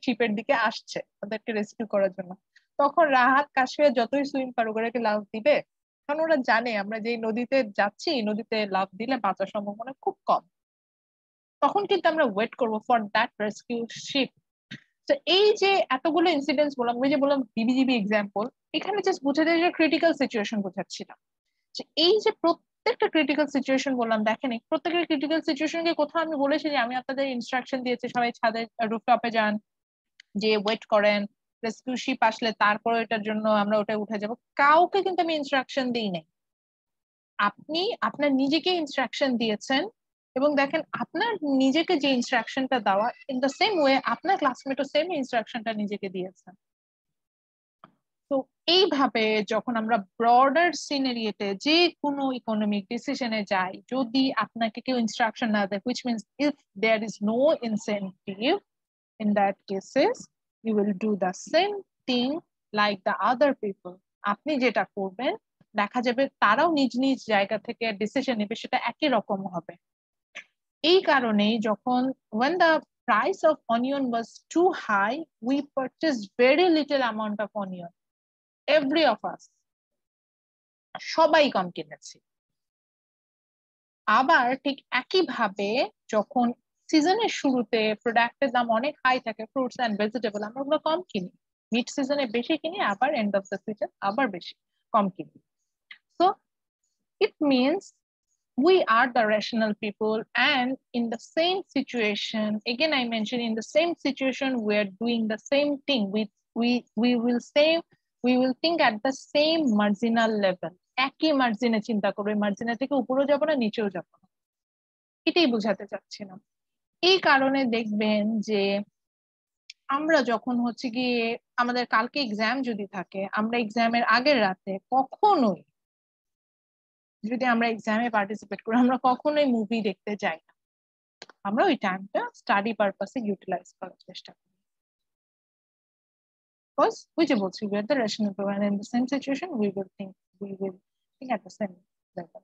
[SPEAKER 1] শিপের দিকে আসছে ওদেরকে রেস্কিউ করার জন্য। তখন রাহাত কাশফিয়া যতই সুইম পারুক ওরা কি লাভ দিবে? কারণ ওরা জানে আমরা যে নদীতে যাচ্ছি, নদীতে লাভ দিলে বাঁচার সম্ভাবনা খুব কম। তখন কিন্তু আমরা ওয়েট করব ফর দ্যাট রেস্কিউ শিপ। তো এই যে এতগুলো ইনসিডেন্টস বললাম, ওই যে বললাম বিবিজিবি এক্সাম্পল, এখানে জাস্ট বুঝে যায় যে ক্রিটিক্যাল সিচুয়েশন বোঝাচ্ছিলাম, যে এই যে প্রত্যেকটা ক্রিটিক্যাল সিচুয়েশন বললাম, দেখেন এই প্রত্যেকটা ক্রিটিক্যাল সিচুয়েশনকে কোথাও আমি বলেছি যে আমি আপনাদের ইনস্ট্রাকশন দিয়েছি সবাই ছাদে রুফটপে যান, যে ওয়েট করেন, রেস্কিউ শিপ আসলে তারপরে এটার জন্য আমরা ওটা উঠে যাব, কাউকে কিন্তু আমি ইনস্ট্রাকশন দিই নাই। আপনি আপনার নিজেকে ইনস্ট্রাকশন দিয়েছেন, এবং দেখেন আপনার নিজেকে যে ইনস্ট্রাকশনটা দেওয়া, ইন দ্য সেম ওয়ে আপনার ক্লাসমেটও সেম ইনস্ট্রাকশনটা নিজেকে দিয়েছেন। তো এইভাবে যখন আমরা ব্রডার সিনারিওতে যে কোনো ইকোনমিক ডিসিশনে যাই, যদি আপনাকে কেউ ইনস্ট্রাকশন না দেয়, which means if there is no incentive, in that cases you will do the same thing like the other people. আপনি যেটা করবেন দেখা যাবে তারাও নিজ নিজ জায়গা থেকে ডিসিশন নেবে, সেটা একই রকম হবে। এই কারণেই যখন when the price of onion was too high, we purchased very little amount of onion, every of us, সবাই কম কিনেছি। আবার ঠিক একই ভাবে যখন সিজনের শুরুতে প্রোডাক্টের দাম অনেক হাই থাকে, ফ্রুটস এন্ড ভেজিটেবল, আমরা ওগুলো কম কিনি, মিড সিজনে বেশি কিনি, আবার এন্ড অফ দ্য সিজন আবার বেশি কম কিনি। So it means we are the rational people, and in the same situation, again I mentioned, in the same situation we are doing the same thing, we will think at the same marginal level, একই মার্জিনে চিন্তা করবে, মার্জিনে থেকে উপরেও যাব না নিচেও যাব না, এটাই বোঝাতে চাচ্ছিলাম। এই কারণে দেখবেন যে আমরা যখন হচ্ছে গিয়ে আমাদের কালকে এক্সাম যদি থাকে, আমরা এক্সামের আগের রাতে কখনোই, যদি আমরা এক্সামে পার্টিসিপেট করি, আমরা কখনোই মুভি দেখতে যাই না, আমরা ওই টাইমটা স্টাডি পারপাসে ইউটিলাইজ করার চেষ্টা করি। বিকজ ওই যে বলছি, we are the rational people, and in the same situation we will think at the same level.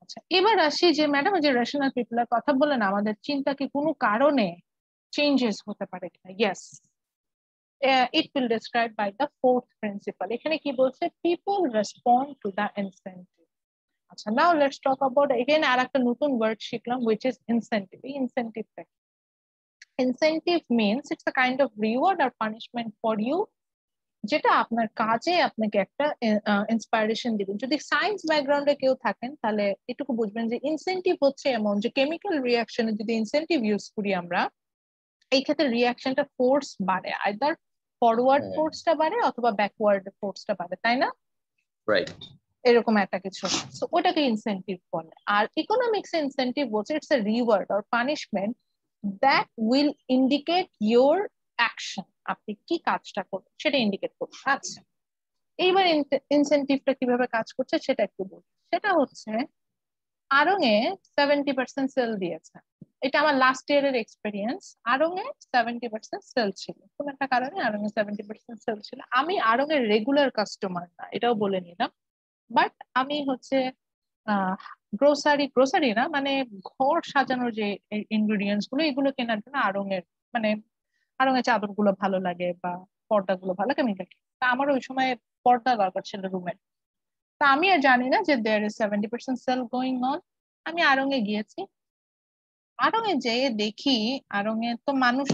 [SPEAKER 1] আচ্ছা, এবার আসি যে ম্যাডাম যে রেশনাল পিপলের কথা বলেন, আমাদের চিন্তা কি কোনো কারণে চেঞ্জেস হতে পারে কিনা? Yes, it will describe by the fourth principle. এখানে কি বলছে? people respond to the incentive. আচ্ছা, now let's talk about again আর একটা নতুন ওয়ার্ড শিখলাম, which is incentive. এই ইনসেন্টিভটা কি? Incentive means it's a kind of reward or punishment for you, যেটা আপনার কাজে আপনাকে একটা ইন্সপাইরেশন দিবেন। যদি সায়েন্স ব্যাকগ্রাউন্ডে কেউ থাকেন তাহলে এটুকু বুঝবেন যে ইনসেন্টিভ হচ্ছে এমন যে কেমিক্যাল রিয়াকশনে যদি ইনসেন্টিভ ইউজ করি আমরা, এই ক্ষেত্রে রিয়াকশনটা ফোর্স বাড়ে, আইদার ফরওয়ার্ড ফোর্সটা বাড়ে অথবা ব্যাকওয়ার্ড ফোর্সটা বাড়ে, তাই না?
[SPEAKER 8] রাইট।
[SPEAKER 1] এরকম একটা কিছু, সো ওটাকে ইনসেন্টিভ বলে। আর ইকোনমিক্স ইনসেন্টিভ বলছে it's a reward or punishment that will indicate your action, আপনি কি কাজটা করবেন সেটা ইন্ডিকেট করবে। আচ্ছা, এইবার ইনসেন্টিভটা কিভাবে কাজ করছে সেটা একটু বলি। সেটা হচ্ছে আড়ং এ 70% সেল দিয়েছে, এটা আমার লাস্ট ইয়ারের এক্সপেরিয়েন্স। আড়ং এ 70% সেল ছিল, কোন একটা কারণে আড়ং এ 70% সেল ছিল। আমি আড়ং এর রেগুলার কাস্টমার না, এটাও বলে নিলাম, বাট আমি হচ্ছে গ্রোসারি না, মানে ঘর সাজানোর যে ইনগ্রিডিয়েন্টস গুলো, এগুলো কেনার জন্য আড়ং এর, মানে আড়ং এর চাদর গুলো ভালো লাগে বা পর্দা গুলো ভালো লাগে, আমি দেখি। তা আমার ওই সময় পর্দা দরকার ছিল রুমের, তা আমি আর জানি না যে there is 70% sale going on. আমি আড়ং এ গিয়েছি। আড়ং এ যেয়ে দেখি আড়ং এ তো মানুষ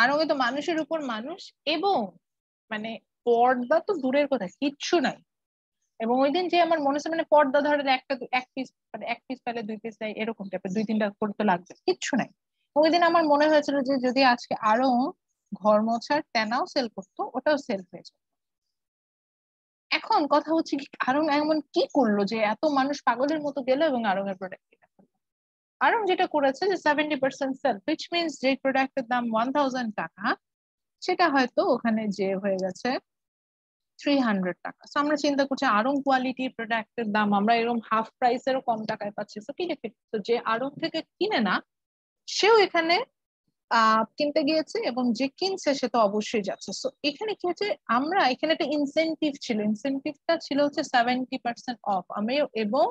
[SPEAKER 1] আড়ং এ তো মানুষের উপর মানুষ, এবং মানে পর্দা তো দূরের কথা, কিচ্ছু নাই। এবং ওই দিন যে আমার মনে হচ্ছে মানে পর্দা ধরে এক পিস, মানে এক পিস পেলে দুই পিস দেয় এরকম টাইপের, দুই তিনটা করে তো লাগবে, কিচ্ছু নাই। ওই দিন আমার মনে হয়েছিল যে যদি আজকে আরো ঘর মোছার তেনাও সেল করতো, ওটাও সেল হয়ে যেত। এখন কথা হচ্ছে কি, আরং এমন কি করলো যে এত মানুষ পাগলের মতো গেল এবং আরং এর প্রোডাক্ট কিনে ফেললো? আরং যেটা করেছে যে 70% সেল, হুইচ মিনস যে প্রোডাক্টের দাম 1000 টাকা সেটা হয়তো ওখানে যে হয়ে গেছে 300 টাকা। তো আমরা চিন্তা করছি আরং কোয়ালিটির প্রোডাক্টের দাম আমরা এরকম হাফ প্রাইসেরও কম টাকায় পাচ্ছি, তো কি দেখে, তো যে আরং থেকে কিনে না সেও এখানে কিনতে গিয়েছে, এবং যে কিনছে সে তো অবশ্যই যাচ্ছে। সো এখানে কি হচ্ছে, আমরা এখানে একটা ইনসেনটিভ ছিল, ইনসেনটিভটা ছিল হচ্ছে 70% অফ। আমি এবং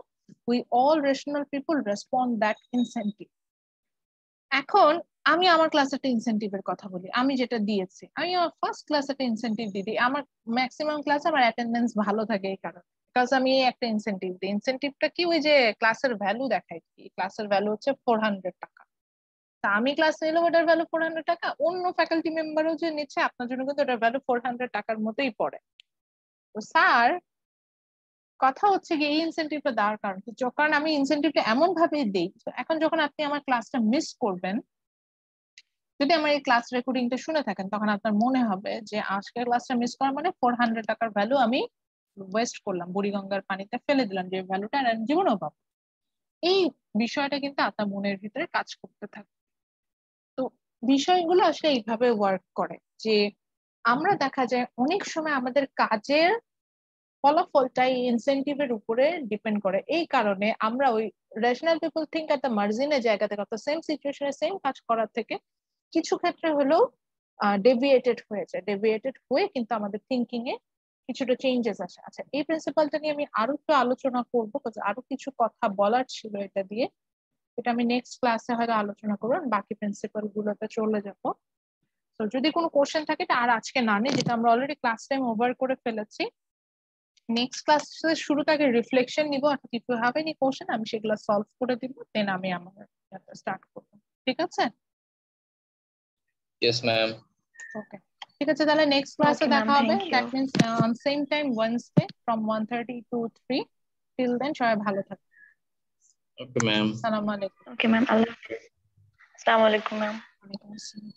[SPEAKER 1] we all rational people respond that incentive. এখন আমি আমার ক্লাসে একটা ইনসেনটিভের কথা বলি, আমি যেটা দিয়েছি, আমি আমার ফার্স্ট ক্লাসে একটা ইনসেনটিভ দিই। আমার ম্যাক্সিমাম ক্লাসে আমার অ্যাটেন্ডেন্স ভালো থাকে এই কারণে, বিকজ আমি একটা ইনসেনটিভ দিই। ইনসেনটিভটা কি, ওই যে ক্লাসের ভ্যালু দেখাই, কি ক্লাসের ভ্যালু হচ্ছে 400 টাকা। তা আমি ক্লাস নিলাম, ওটার ভ্যালু 400 টাকা, অন্য ফ্যাকাল্টি মেম্বারও যে নিচ্ছে আপনার জন্য কিন্তু ওটার ভ্যালু 400 টাকার মতোই পড়ে। তো স্যার, কথা হচ্ছে কি এই ইনসেনটিভটা দেওয়ার কারণ কি, কারণ আমি ইনসেনটিভটা এমন ভাবে দিই, এখন যখন আপনি আমার ক্লাসটা মিস করবেন, যদি আমার এই ক্লাস রেকর্ডিংটা শুনে থাকেন, তখন আপনার মনে হবে যে আজকের ক্লাসটা মিস করা মানে 400 টাকার ভ্যালু আমি ওয়েস্ট করলাম, বুড়িগঙ্গার পানিতে ফেলে দিলাম, যে ভ্যালুটা আমি জীবনেও পাবো। এই বিষয়টা কিন্তু আপনার মনের ভিতরে কাজ করতে থাকে। তো বিষয়গুলো আসলে এইভাবে ওয়ার্ক করে যে আমরা দেখা যায় অনেক সময় আমাদের কাজের ফলাফলটাই ইনসেনটিভের উপরে ডিপেন্ড করে। এই কারণে আমরা ওই rational people think at the মার্জিনের জায়গা থেকে, অর্থাৎ সেম সিচুয়েশনে সেম কাজ করার থেকে কিছু ক্ষেত্রে হলেও ডেভিয়েটেড হয়ে কিন্তু আমাদের থিঙ্কিং এ কিছুটা চেঞ্জেস আসে। আচ্ছা, এই প্রিন্সিপালটা নিয়ে আমি আরো একটু আলোচনা করবো, আরো কিছু কথা বলার ছিল এটা দিয়ে, এটা আমি নেক্সট ক্লাসে হয়তো আলোচনা করবো, বাকি প্রিন্সিপাল গুলোতে চলে যাবো। তো যদি কোনো কোশ্চেন থাকে এটা আর আজকে না নেই, যেটা আমরা অলরেডি ক্লাস টাইম ওভার করে ফেলেছি। নেক্সট ক্লাসের শুরুতে আগে রিফ্লেকশন নিব, অর্থাৎ if you have any question আমি সেগুলো সলভ করে দিব, দেন আমি আমার স্টার্ট করবো। ঠিক আছে?
[SPEAKER 8] Yes, ma'am.
[SPEAKER 1] ওকে, ঠিক আছে, তাহলে নেক্সট ক্লাসে
[SPEAKER 2] Okay, ma'am.
[SPEAKER 1] দেখা হবে।
[SPEAKER 2] Thank you.
[SPEAKER 1] That means on same time Wednesday from 1:30 to 3। Till then সবাই ভালো থাকবেন।
[SPEAKER 8] Okay, ma'am.
[SPEAKER 1] আসসালামু আলাইকুম।
[SPEAKER 2] Okay, ma'am. Allah Hafiz. Assalamu alaikum, ma'am.
[SPEAKER 1] ওয়ালাইকুম আসসালাম।